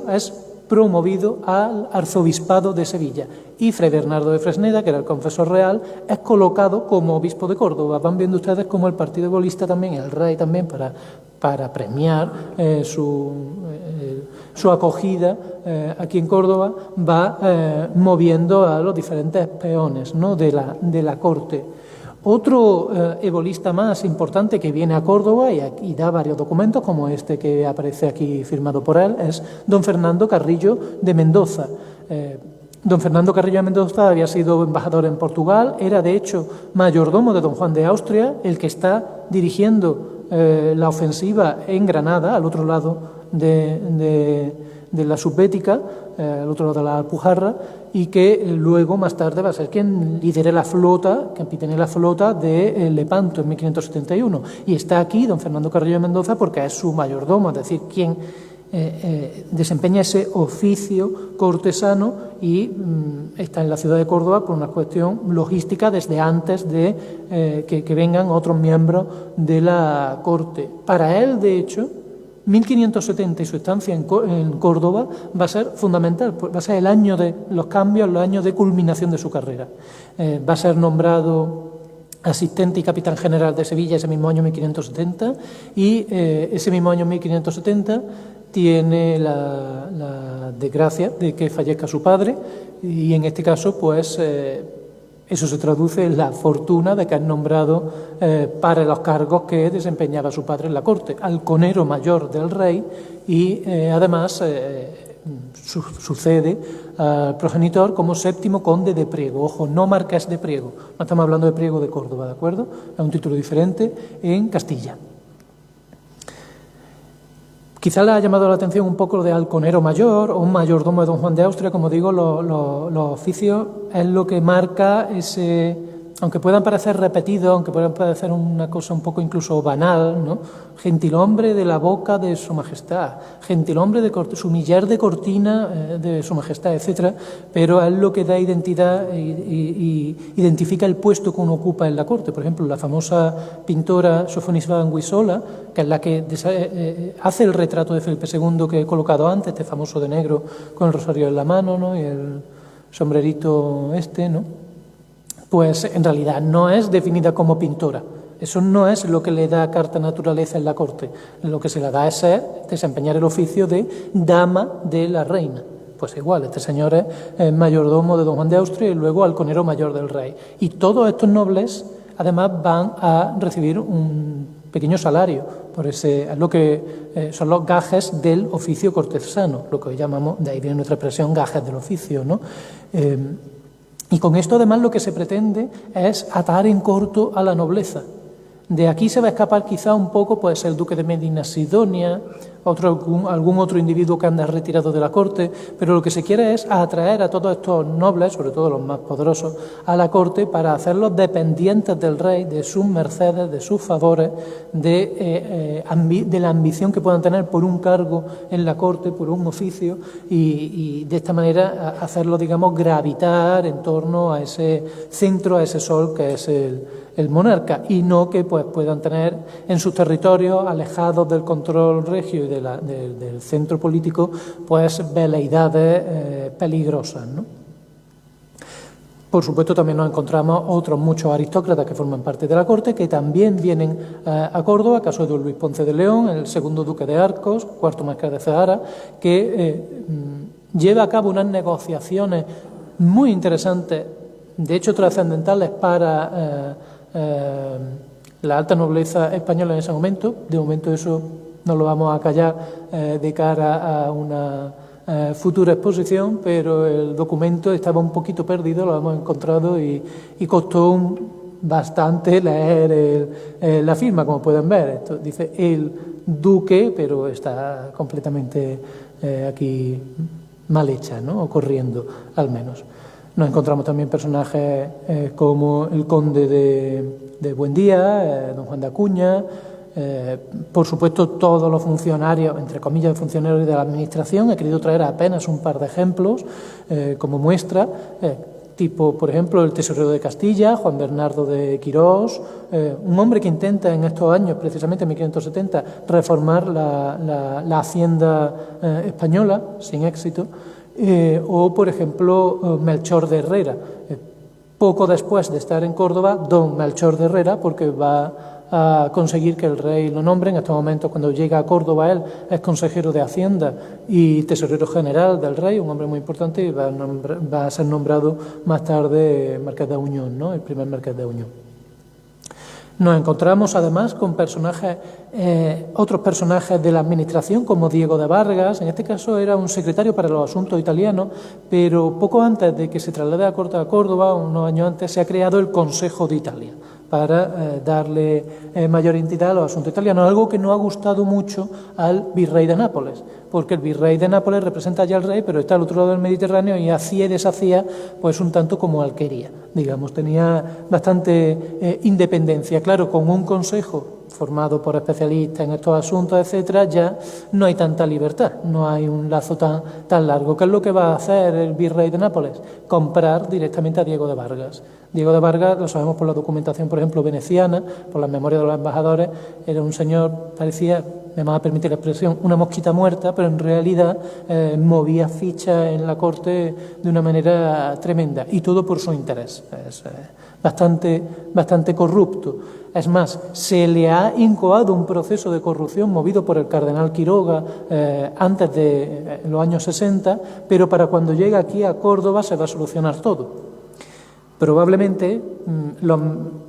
es promovido al arzobispado de Sevilla y Fray Bernardo de Fresneda, que era el confesor real, es colocado como obispo de Córdoba. Van viendo ustedes cómo el partido ebolista también, el rey también, para premiar su acogida aquí en Córdoba, va moviendo a los diferentes peones, ¿no?, de la corte. Otro ebolista más importante que viene a Córdoba y da varios documentos, como este que aparece aquí firmado por él, es don Fernando Carrillo de Mendoza. Don Fernando Carrillo de Mendoza había sido embajador en Portugal, era de hecho mayordomo de don Juan de Austria, el que está dirigiendo la ofensiva en Granada, al otro lado de la Subbética, al otro lado de la Alpujarra, y que luego, más tarde, va a ser quien lidere la flota, capitane la flota de Lepanto en 1571. Y está aquí don Fernando Carrillo de Mendoza porque es su mayordomo, es decir, quien desempeña ese oficio cortesano y está en la ciudad de Córdoba por una cuestión logística desde antes de que vengan otros miembros de la corte. Para él, de hecho, 1570 y su estancia en Córdoba va a ser fundamental, va a ser el año de los cambios, los años de culminación de su carrera. Va a ser nombrado asistente y capitán general de Sevilla ese mismo año 1570 y ese mismo año 1570 tiene la desgracia de que fallezca su padre y en este caso pues eso se traduce en la fortuna de que es nombrado para los cargos que desempeñaba su padre en la corte, halconero mayor del rey y además sucede al progenitor como séptimo conde de Priego. Ojo, no marqués de Priego, no estamos hablando de Priego de Córdoba, ¿de acuerdo? Es un título diferente en Castilla. Quizá le ha llamado la atención un poco lo de halconero mayor o un mayordomo de don Juan de Austria. Como digo, los oficios es lo que marca ese aunque puedan parecer repetidos, aunque puedan parecer una cosa un poco incluso banal, ¿no? Gentilhombre de la boca de su majestad, gentilhombre de su millar de cortina de su majestad, etcétera, pero es lo que da identidad y identifica el puesto que uno ocupa en la corte. Por ejemplo, la famosa pintora Sofonisba Anguissola, que es la que hace el retrato de Felipe II que he colocado antes, este famoso de negro con el rosario en la mano, ¿no? Y el sombrerito ¿no? Pues en realidad no es definida como pintora. Eso no es lo que le da carta naturaleza en la corte. Lo que se le da es desempeñar el oficio de dama de la reina. Pues igual, este señor es mayordomo de don Juan de Austria y luego halconero mayor del rey. Y todos estos nobles, además, van a recibir un pequeño salario por es lo que son los gajes del oficio cortesano, lo que hoy llamamos, de ahí viene nuestra expresión, gajes del oficio, ¿no? Y con esto, además, lo que se pretende es atar en corto a la nobleza. De aquí se va a escapar quizá un poco pues, el duque de Medina Sidonia, algún otro individuo que anda retirado de la corte, pero lo que se quiere es atraer a todos estos nobles, sobre todo los más poderosos, a la corte para hacerlos dependientes del rey, de sus mercedes, de sus favores, de la ambición que puedan tener por un cargo en la corte, por un oficio, y de esta manera hacerlos, digamos, gravitar en torno a ese centro, a ese sol que es el monarca, y no que pues, puedan tener en sus territorios, alejados del control regio y del centro político, pues veleidades peligrosas, ¿no? Por supuesto, también nos encontramos otros muchos aristócratas que forman parte de la corte, que también vienen a Córdoba, caso de don Luis Ponce de León, el segundo duque de Arcos, cuarto marqués de Zahara, que lleva a cabo unas negociaciones muy interesantes, de hecho trascendentales para la alta nobleza española en ese momento. De momento eso no lo vamos a callar de cara a una futura exposición, pero el documento estaba un poquito perdido, lo hemos encontrado y costó bastante leer la firma, como pueden ver. Esto dice el duque, pero está completamente aquí mal hecha, ¿no? O corriendo, al menos. Nos encontramos también personajes como el conde de Buendía, don Juan de Acuña, por supuesto todos los funcionarios, entre comillas, funcionarios de la administración. He querido traer apenas un par de ejemplos como muestra, tipo, por ejemplo, el tesorero de Castilla, Juan Bernardo de Quirós, un hombre que intenta en estos años, precisamente en 1570, reformar la hacienda española, sin éxito. O, por ejemplo, Melchor de Herrera. Poco después de estar en Córdoba, don Melchor de Herrera, porque va a conseguir que el rey lo nombre. En estos momentos, cuando llega a Córdoba, él es consejero de Hacienda y tesorero general del rey, un hombre muy importante, y va a ser nombrado más tarde marqués de Auñón, ¿no? El primer marqués de Auñón. Nos encontramos además con personajes, otros personajes de la administración, como Diego de Vargas. En este caso era un secretario para los asuntos italianos, pero poco antes de que se traslade a corte a Córdoba, unos años antes, se ha creado el Consejo de Italia para darle mayor entidad a los asuntos italianos, algo que no ha gustado mucho al virrey de Nápoles, porque el virrey de Nápoles representa ya al rey, pero está al otro lado del Mediterráneo y hacía y deshacía pues un tanto como él quería. Digamos, tenía bastante independencia. Claro, con un consejo formado por especialistas en estos asuntos, etcétera, ya no hay tanta libertad, no hay un lazo tan largo. ¿Qué es lo que va a hacer el virrey de Nápoles? Comprar directamente a Diego de Vargas. Diego de Vargas, lo sabemos por la documentación, por ejemplo, veneciana, por las memorias de los embajadores, era un señor, parecía, me va a permitir la expresión, una mosquita muerta, pero en realidad movía fichas en la corte de una manera tremenda, y todo por su interés. Es bastante corrupto. Es más, se le ha incoado un proceso de corrupción movido por el cardenal Quiroga antes de los años 60, pero para cuando llega aquí a Córdoba se va a solucionar todo. Probablemente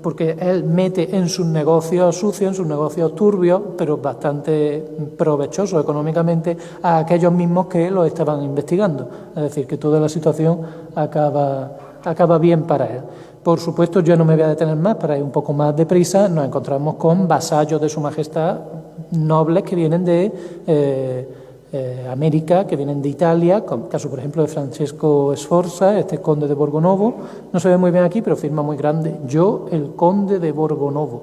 porque él mete en sus negocios sucios, en sus negocios turbios, pero bastante provechosos económicamente, a aquellos mismos que lo estaban investigando. Es decir, que toda la situación acaba bien para él. Por supuesto, yo no me voy a detener más, para ir un poco más deprisa. Nos encontramos con vasallos de su majestad, nobles que vienen de América, que vienen de Italia, como el caso, por ejemplo, de Francesco Sforza, este conde de Borgonovo. No se ve muy bien aquí, pero firma muy grande: yo, el conde de Borgonovo.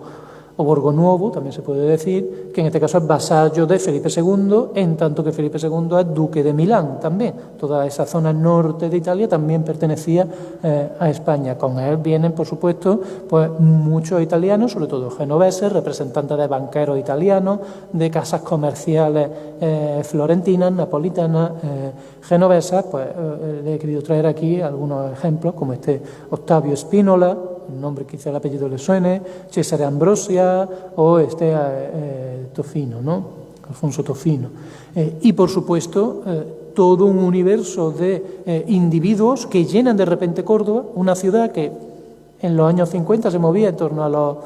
O Borgonuovo, también se puede decir, que en este caso es vasallo de Felipe II, en tanto que Felipe II es duque de Milán también. Toda esa zona norte de Italia también pertenecía a España. Con él vienen, por supuesto, pues muchos italianos, sobre todo genoveses, representantes de banqueros italianos, de casas comerciales florentinas, napolitanas, genovesas. Pues le he querido traer aquí algunos ejemplos, como este Octavio Spínola, un nombre quizá el apellido le suene, Cesare Ambrosia o este Tofino, ¿no? Alfonso Tofino. Y, por supuesto, todo un universo de individuos que llenan de repente Córdoba, una ciudad que en los años 50 se movía en torno a los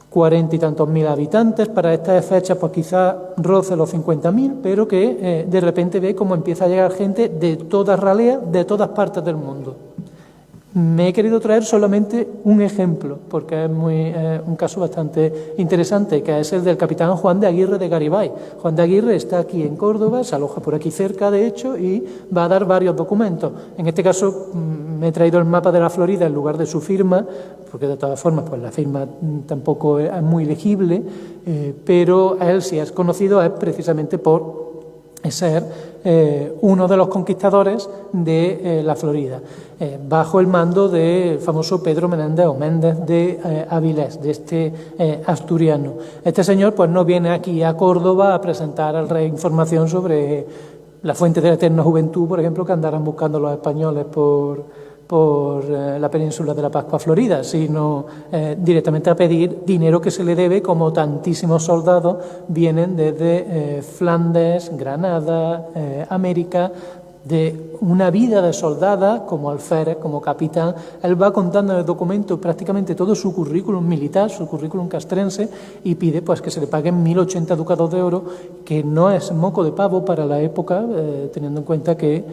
40 y tantos mil habitantes. Para estas fechas pues quizá roce los 50.000, pero que de repente ve cómo empieza a llegar gente de todas raleas, de todas partes del mundo. Me he querido traer solamente un ejemplo, porque es un caso bastante interesante, que es el del capitán Juan de Aguirre de Garibay. Juan de Aguirre está aquí en Córdoba, se aloja por aquí cerca, de hecho, y va a dar varios documentos. En este caso me he traído el mapa de la Florida en lugar de su firma, porque de todas formas pues la firma tampoco es muy legible, pero él, si es conocido, es precisamente por ser uno de los conquistadores de la Florida, bajo el mando del famoso Pedro Menéndez o Méndez de Avilés, de este asturiano. Este señor pues no viene aquí a Córdoba a presentar al rey información sobre la fuente de la eterna juventud, por ejemplo, que andarán buscando los españoles por la península de la Pascua Florida, sino directamente a pedir dinero que se le debe, como tantísimos soldados vienen desde Flandes, Granada, América, de una vida de soldada como alférez, como capitán. Él va contando en el documento prácticamente todo su currículum militar, su currículum castrense, y pide pues que se le paguen 1.080 ducados de oro, que no es moco de pavo para la época, teniendo en cuenta que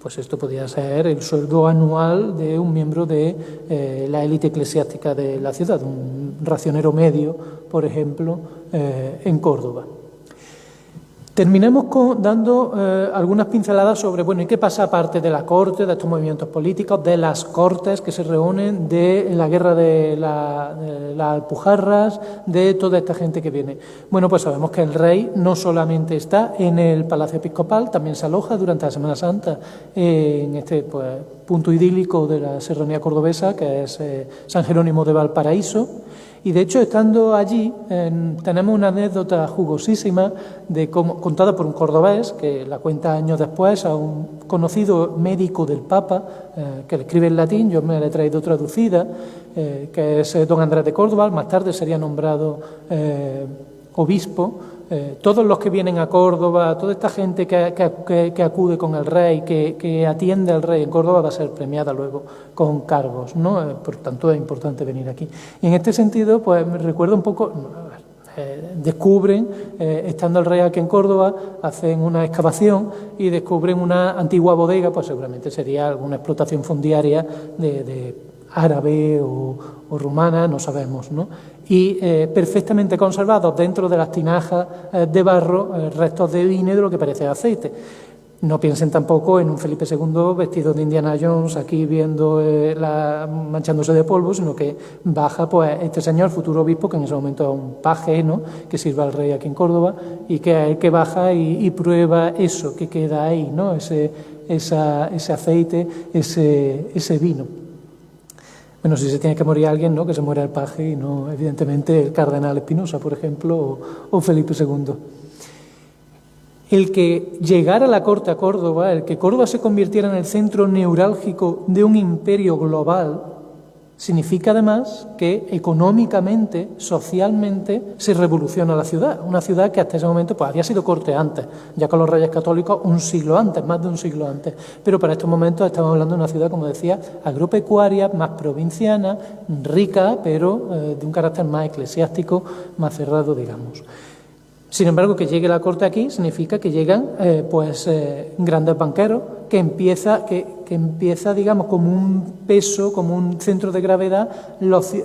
pues esto podía ser el sueldo anual de un miembro de la élite eclesiástica de la ciudad, un racionero medio, por ejemplo, en Córdoba. Terminemos dando algunas pinceladas sobre, bueno, ¿y qué pasa aparte de la corte, de estos movimientos políticos, de las cortes que se reúnen, de la guerra de las Alpujarras, de toda esta gente que viene? Bueno, pues sabemos que el rey no solamente está en el Palacio Episcopal, también se aloja durante la Semana Santa en este pues, punto idílico de la serranía cordobesa, que es San Jerónimo de Valparaíso. Y de hecho, estando allí, tenemos una anécdota jugosísima contada por un cordobés, que la cuenta años después a un conocido médico del Papa, que le escribe en latín, yo me la he traído traducida, que es don Andrés de Córdoba. Más tarde sería nombrado obispo. Todos los que vienen a Córdoba, toda esta gente que acude con el rey, que atiende al rey en Córdoba, va a ser premiada luego con cargos, ¿no? Por tanto, es importante venir aquí. Y en este sentido, pues me recuerda un poco, descubren, estando el rey aquí en Córdoba, hacen una excavación y descubren una antigua bodega, pues seguramente sería alguna explotación fundiaria de árabe o rumana, no sabemos, ¿no? Y perfectamente conservados dentro de las tinajas de barro, restos de vino y de lo que parece aceite. No piensen tampoco en un Felipe II vestido de Indiana Jones aquí viendo manchándose de polvo, sino que baja pues este señor, futuro obispo, que en ese momento es un paje, ¿no?, que sirve al rey aquí en Córdoba, y que es el que baja y prueba eso que queda ahí, ¿no?, ese aceite, ese vino. Bueno, si se tiene que morir alguien, ¿no?, que se muera el paje y no, evidentemente, el cardenal Espinosa, por ejemplo, o Felipe II. El que llegara la corte a Córdoba, el que Córdoba se convirtiera en el centro neurálgico de un imperio global, significa además que económicamente, socialmente, se revoluciona la ciudad. Una ciudad que hasta ese momento pues, había sido corte antes, ya con los reyes católicos un siglo antes, más de un siglo antes. Pero para estos momentos estamos hablando de una ciudad, como decía, agropecuaria, más provinciana, rica, pero de un carácter más eclesiástico, más cerrado, digamos. Sin embargo, que llegue la corte aquí significa que llegan grandes banqueros que empieza, digamos, como un peso, como un centro de gravedad,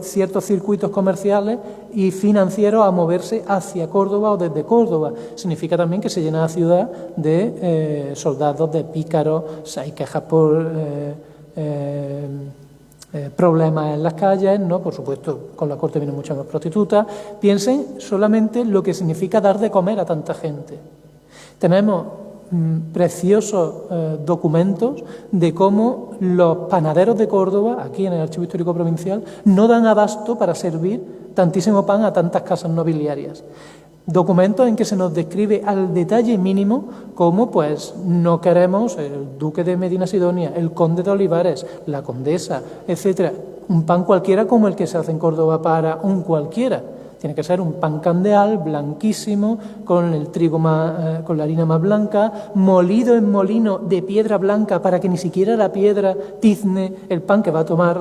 ciertos circuitos comerciales y financieros a moverse hacia Córdoba o desde Córdoba. Significa también que se llena la ciudad de soldados, de pícaros, hay quejas por problemas en las calles, ¿no? Por supuesto, con la corte vienen muchas más prostitutas. Piensen solamente lo que significa dar de comer a tanta gente. Tenemos preciosos documentos de cómo los panaderos de Córdoba, aquí en el Archivo Histórico Provincial, no dan abasto para servir tantísimo pan a tantas casas nobiliarias. Documentos en que se nos describe al detalle mínimo cómo pues no queremos el duque de Medina Sidonia, el conde de Olivares, la condesa, etcétera, un pan cualquiera como el que se hace en Córdoba para un cualquiera. Tiene que ser un pan candeal, blanquísimo, con el trigo con la harina más blanca, molido en molino de piedra blanca para que ni siquiera la piedra tizne el pan que va a tomar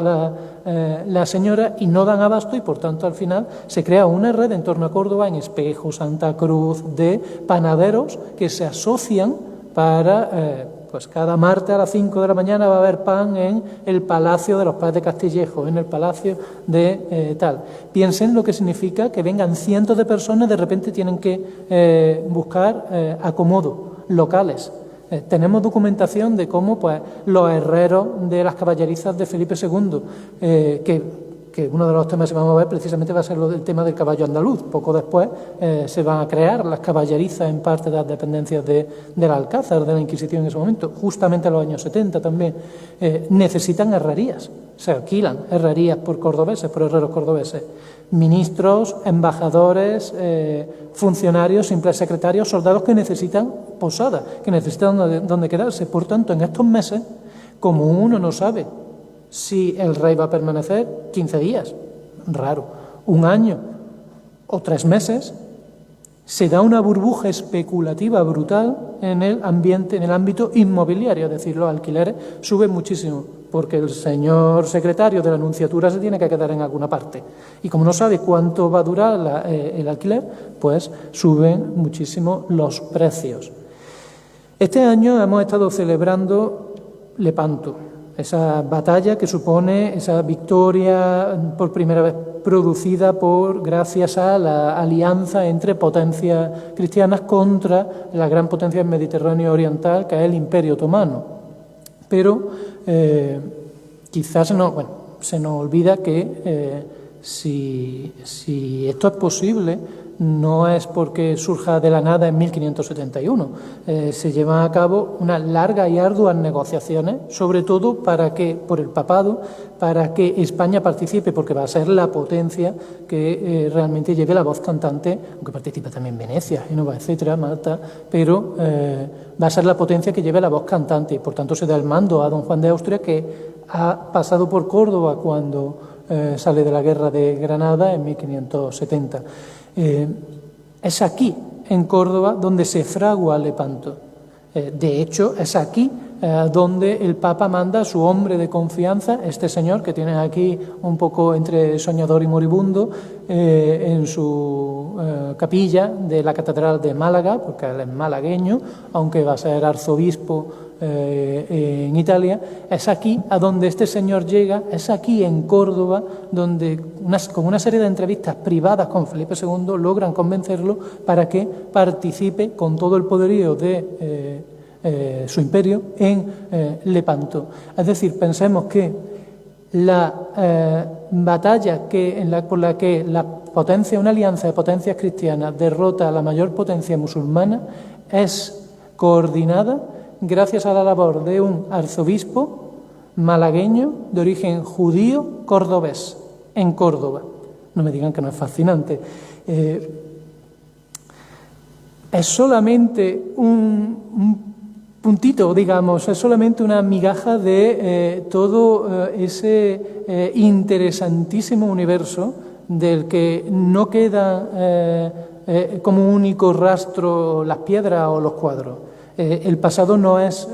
la señora, y no dan abasto, y por tanto al final se crea una red en torno a Córdoba, en Espejo, Santa Cruz, de panaderos que se asocian para... pues cada martes a las 5 de la mañana va a haber pan en el Palacio de los Padres de Castillejo, en el Palacio de tal. Piensen lo que significa que vengan cientos de personas, de repente tienen que buscar acomodo locales. Tenemos documentación de cómo pues, los herreros de las caballerizas de Felipe II, que uno de los temas que vamos a ver precisamente va a ser el tema del caballo andaluz. Poco después se van a crear las caballerizas en parte de las dependencias del Alcázar, de la Inquisición en ese momento, justamente en los años 70 también. Necesitan herrerías, se alquilan herrerías por cordobeses, por herreros cordobeses. Ministros, embajadores, funcionarios, simples secretarios, soldados que necesitan posada, que necesitan donde quedarse. Por tanto, en estos meses, como uno no sabe si el rey va a permanecer 15 días, raro, un año o 3 meses, se da una burbuja especulativa brutal en el ambiente, en el ámbito inmobiliario, es decir, los alquileres suben muchísimo, porque el señor secretario de la Nunciatura se tiene que quedar en alguna parte. Y como no sabe cuánto va a durar el alquiler, pues suben muchísimo los precios. Este año hemos estado celebrando Lepanto, esa batalla que supone esa victoria por primera vez producida gracias a la alianza entre potencias cristianas contra la gran potencia del Mediterráneo oriental, que es el Imperio Otomano. Pero quizás se nos olvida que si esto es posible, no es porque surja de la nada en 1571. Se llevan a cabo unas largas y arduas negociaciones, sobre todo por el papado, para que España participe, porque va a ser la potencia que realmente lleve la voz cantante, aunque participa también Venecia, Génova, etcétera, Malta, pero va a ser la potencia que lleve la voz cantante, y por tanto se da el mando a don Juan de Austria, que ha pasado por Córdoba cuando sale de la guerra de Granada en 1570. Es aquí, en Córdoba, donde se fragua Lepanto. De hecho, es aquí donde el Papa manda a su hombre de confianza, este señor que tiene aquí un poco entre soñador y moribundo, en su capilla de la Catedral de Málaga, porque él es malagueño, aunque va a ser arzobispo en Italia. Es aquí a donde este señor llega, es aquí en Córdoba donde con una serie de entrevistas privadas con Felipe II logran convencerlo para que participe con todo el poderío de su imperio en Lepanto. Es decir, pensemos que la batalla por la que una alianza de potencias cristianas derrota a la mayor potencia musulmana es coordinada gracias a la labor de un arzobispo malagueño de origen judío cordobés en Córdoba. No me digan que no es fascinante. Es solamente un puntito, digamos, es solamente una migaja de todo ese interesantísimo universo del que no queda como único rastro las piedras o los cuadros. El pasado no es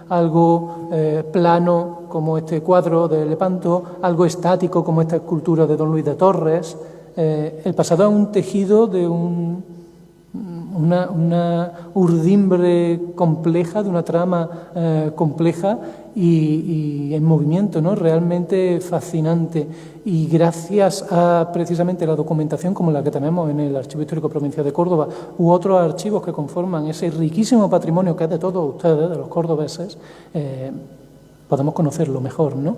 algo plano como este cuadro de Lepanto, algo estático como esta escultura de don Luis de Torres. El pasado es un tejido de una urdimbre compleja, de una trama compleja y en movimiento, ¿no? Realmente fascinante. Y gracias a precisamente la documentación como la que tenemos en el Archivo Histórico Provincial de Córdoba u otros archivos que conforman ese riquísimo patrimonio que es de todos ustedes, de los cordobeses, podemos conocerlo mejor, ¿no?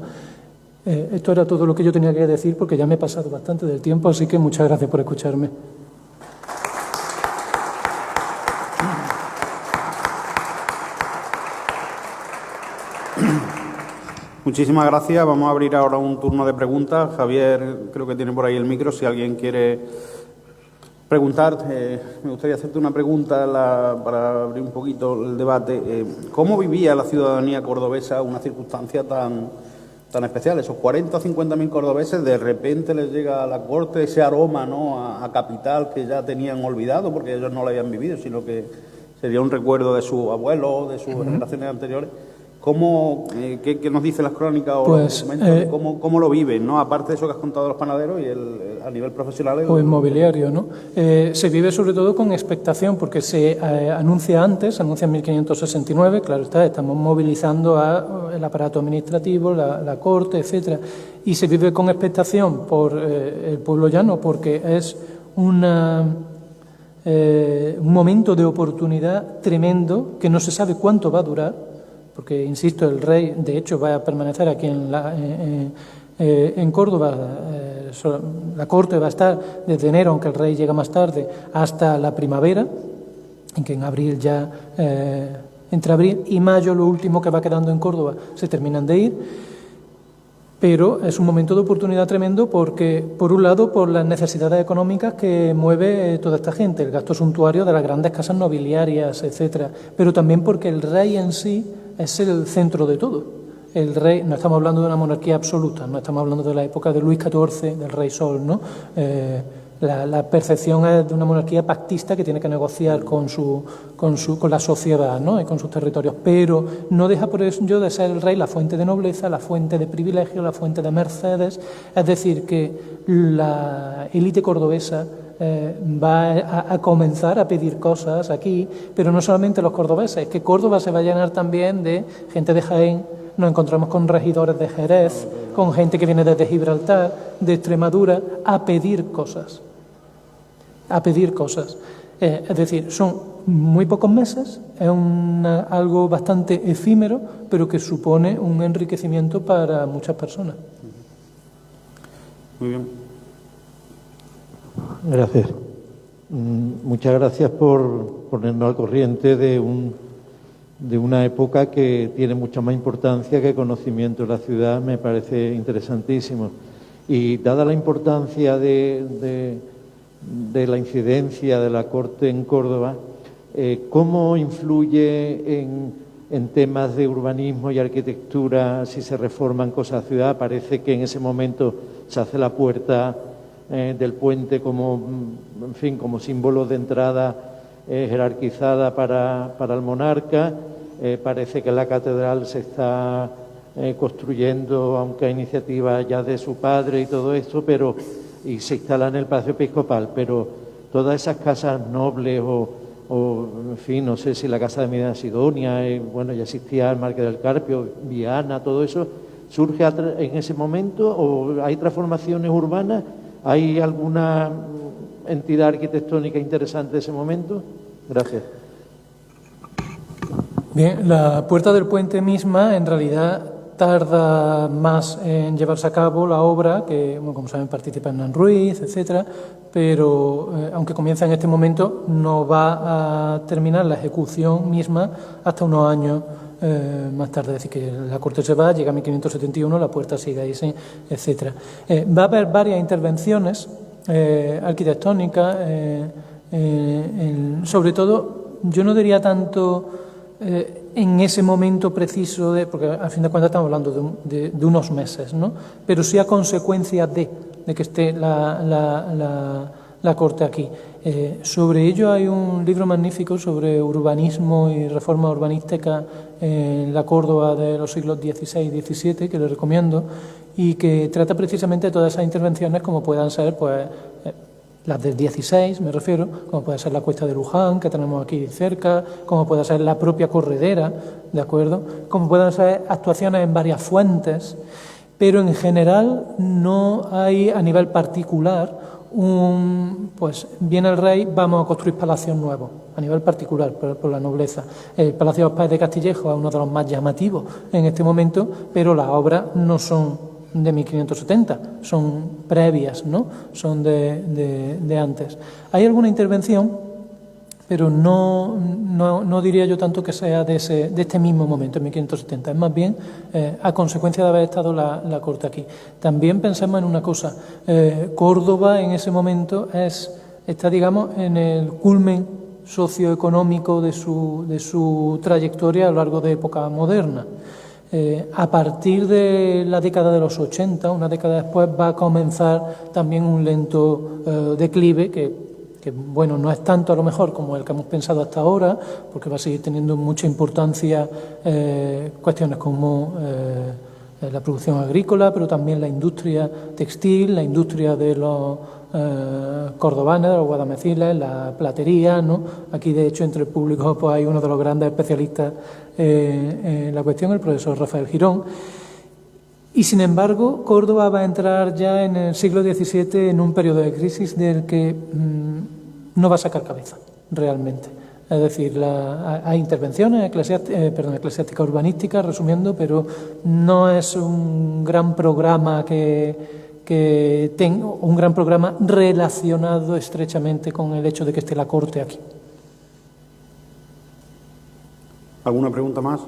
Esto era todo lo que yo tenía que decir porque ya me he pasado bastante del tiempo, así que muchas gracias por escucharme. Muchísimas gracias. Vamos a abrir ahora un turno de preguntas. Javier, creo que tiene por ahí el micro. Si alguien quiere preguntar, me gustaría hacerte una pregunta para abrir un poquito el debate. ¿Cómo vivía la ciudadanía cordobesa una circunstancia tan especial? Esos 40 o 50.000 cordobeses, de repente les llega a la corte ese aroma, ¿no?, a capital que ya tenían olvidado porque ellos no lo habían vivido, sino que sería un recuerdo de sus abuelos, de sus generaciones anteriores. ¿Qué nos dicen las crónicas o los documentos? ¿Cómo lo viven, ¿no? Aparte de eso que has contado de los panaderos y a nivel profesional. O inmobiliario, ¿no? Se vive sobre todo con expectación porque se anuncia antes, se anuncia en 1569, claro está, estamos movilizando el aparato administrativo, la corte, etcétera, y se vive con expectación por el pueblo llano porque es un momento de oportunidad tremendo que no se sabe cuánto va a durar. Porque, insisto, el rey, de hecho, va a permanecer aquí en Córdoba. La corte va a estar desde enero, aunque el rey llega más tarde, hasta la primavera, en que en abril ya, entre abril y mayo, lo último que va quedando en Córdoba, se terminan de ir. Pero es un momento de oportunidad tremendo porque, por un lado, por las necesidades económicas que mueve toda esta gente, el gasto suntuario de las grandes casas nobiliarias, etcétera, pero también porque el rey en sí es el centro de todo. El rey, no estamos hablando de una monarquía absoluta, no estamos hablando de la época de Luis XIV, del rey Sol, ¿no? La percepción es de una monarquía pactista que tiene que negociar con la sociedad, ¿no?, y con sus territorios, pero no deja por ello de ser el rey la fuente de nobleza, la fuente de privilegio, la fuente de mercedes. Es decir, que la élite cordobesa va a comenzar a pedir cosas aquí, pero no solamente los cordobeses, que Córdoba se va a llenar también de gente de Jaén. Nos encontramos con regidores de Jerez, con gente que viene desde Gibraltar, de Extremadura, a pedir cosas. Es decir, son muy pocos meses, es algo bastante efímero, pero que supone un enriquecimiento para muchas personas. Muy bien. Gracias. Muchas gracias por ponernos al corriente de una época que tiene mucha más importancia que conocimiento de la ciudad. Me parece interesantísimo. Y dada la importancia de la incidencia de la corte en Córdoba, ¿cómo influye en temas de urbanismo y arquitectura si se reforman cosas de la ciudad? Parece que en ese momento se hace la puerta del puente como símbolo de entrada jerarquizada para el monarca. Parece que la catedral se está construyendo, aunque a iniciativa ya de su padre y todo esto, y se instala en el Palacio Episcopal, pero todas esas casas nobles no sé si la Casa de Medina Sidonia, ya existía el Marqués del Carpio, Viana, todo eso, ¿surge en ese momento o hay transformaciones urbanas? ¿Hay alguna entidad arquitectónica interesante de ese momento? Gracias. Bien, la Puerta del Puente misma en realidad tarda más en llevarse a cabo la obra, que como saben participa Hernán Ruiz, etcétera, pero aunque comienza en este momento no va a terminar la ejecución misma hasta unos años más tarde. Es decir, que la corte se va, llega a 1571, la puerta sigue ahí, etcétera. Va a haber varias intervenciones arquitectónicas, sobre todo, yo no diría tanto en ese momento preciso, porque al fin de cuentas estamos hablando de unos meses, ¿no? Pero sí a consecuencia de que esté la corte aquí. Sobre ello hay un libro magnífico sobre urbanismo y reforma urbanística en la Córdoba de los siglos XVI y XVII, que le recomiendo, y que trata precisamente de todas esas intervenciones como puedan ser, pues, las del 16 me refiero, como puede ser la Cuesta de Luján, que tenemos aquí cerca, como puede ser la propia Corredera, ¿de acuerdo? Como pueden ser actuaciones en varias fuentes, pero en general no hay a nivel particular pues viene el rey, vamos a construir palacios nuevos, a nivel particular, por la nobleza. El Palacio de los Páez de Castillejo es uno de los más llamativos en este momento, pero las obras no son de 1570, son previas, ¿no? Son de antes. Hay alguna intervención, pero no diría yo tanto que sea de este mismo momento, en 1570. Es más bien a consecuencia de haber estado la corte aquí. También pensemos en una cosa. Córdoba en ese momento está, digamos, en el culmen socioeconómico de su trayectoria a lo largo de época moderna. A partir de la década de los 80, una década después, va a comenzar también un lento declive que bueno, no es tanto a lo mejor como el que hemos pensado hasta ahora, porque va a seguir teniendo mucha importancia cuestiones como la producción agrícola, pero también la industria textil, la industria de los cordobanes, de los guadalmeciles, la platería, ¿no? Aquí, de hecho, entre el público pues hay uno de los grandes especialistas en la cuestión, el profesor Rafael Girón. Y, sin embargo, Córdoba va a entrar ya en el siglo XVII en un periodo de crisis del que no va a sacar cabeza, realmente. Es decir, hay intervenciones eclesiásticas urbanísticas, resumiendo, pero no es un gran programa un gran programa relacionado estrechamente con el hecho de que esté la corte aquí. ¿Alguna pregunta más?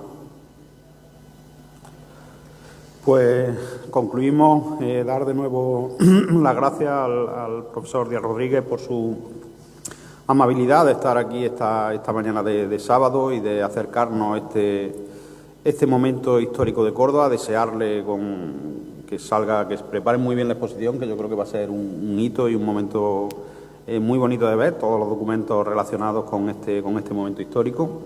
Pues concluimos, dar de nuevo las gracias al profesor Díaz Rodríguez por su amabilidad de estar aquí esta mañana de sábado y de acercarnos este momento histórico de Córdoba, desearle que se prepare muy bien la exposición, que yo creo que va a ser un hito y un momento muy bonito de ver, todos los documentos relacionados con este momento histórico.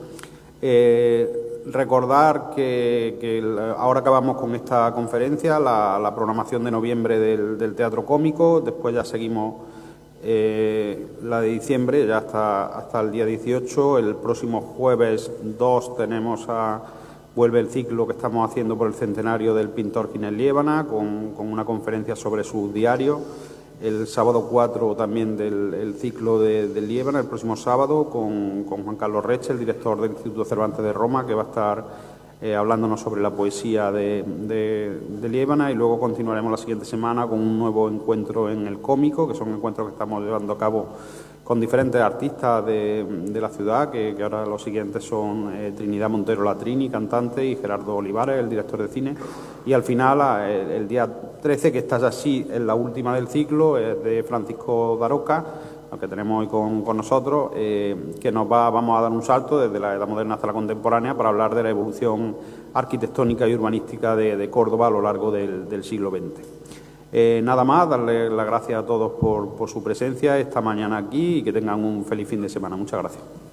Recordar que ahora acabamos con esta conferencia, la programación de noviembre del Teatro Cómico, después ya seguimos la de diciembre, ya hasta el día 18, el próximo jueves 2 vuelve el ciclo que estamos haciendo por el centenario del pintor Ginés Liébana, con una conferencia sobre sus diarios. El sábado 4 también del ciclo de Liébana, el próximo sábado, con Juan Carlos Reche, el director del Instituto Cervantes de Roma, que va a estar hablándonos sobre la poesía de Liébana, y luego continuaremos la siguiente semana con un nuevo encuentro en el Cómico, que son encuentros que estamos llevando a cabo con diferentes artistas de la ciudad, que ahora los siguientes son Trinidad Montero, la Trini, cantante, y Gerardo Olivares, el director de cine. Y al final, el día 13, que esta ya sí es la última del ciclo, es de Francisco Daroca, al que tenemos hoy con nosotros, que vamos a dar un salto desde la Edad Moderna hasta la contemporánea para hablar de la evolución arquitectónica y urbanística de Córdoba a lo largo del siglo XX. Nada más, darle las gracias a todos por su presencia esta mañana aquí y que tengan un feliz fin de semana. Muchas gracias.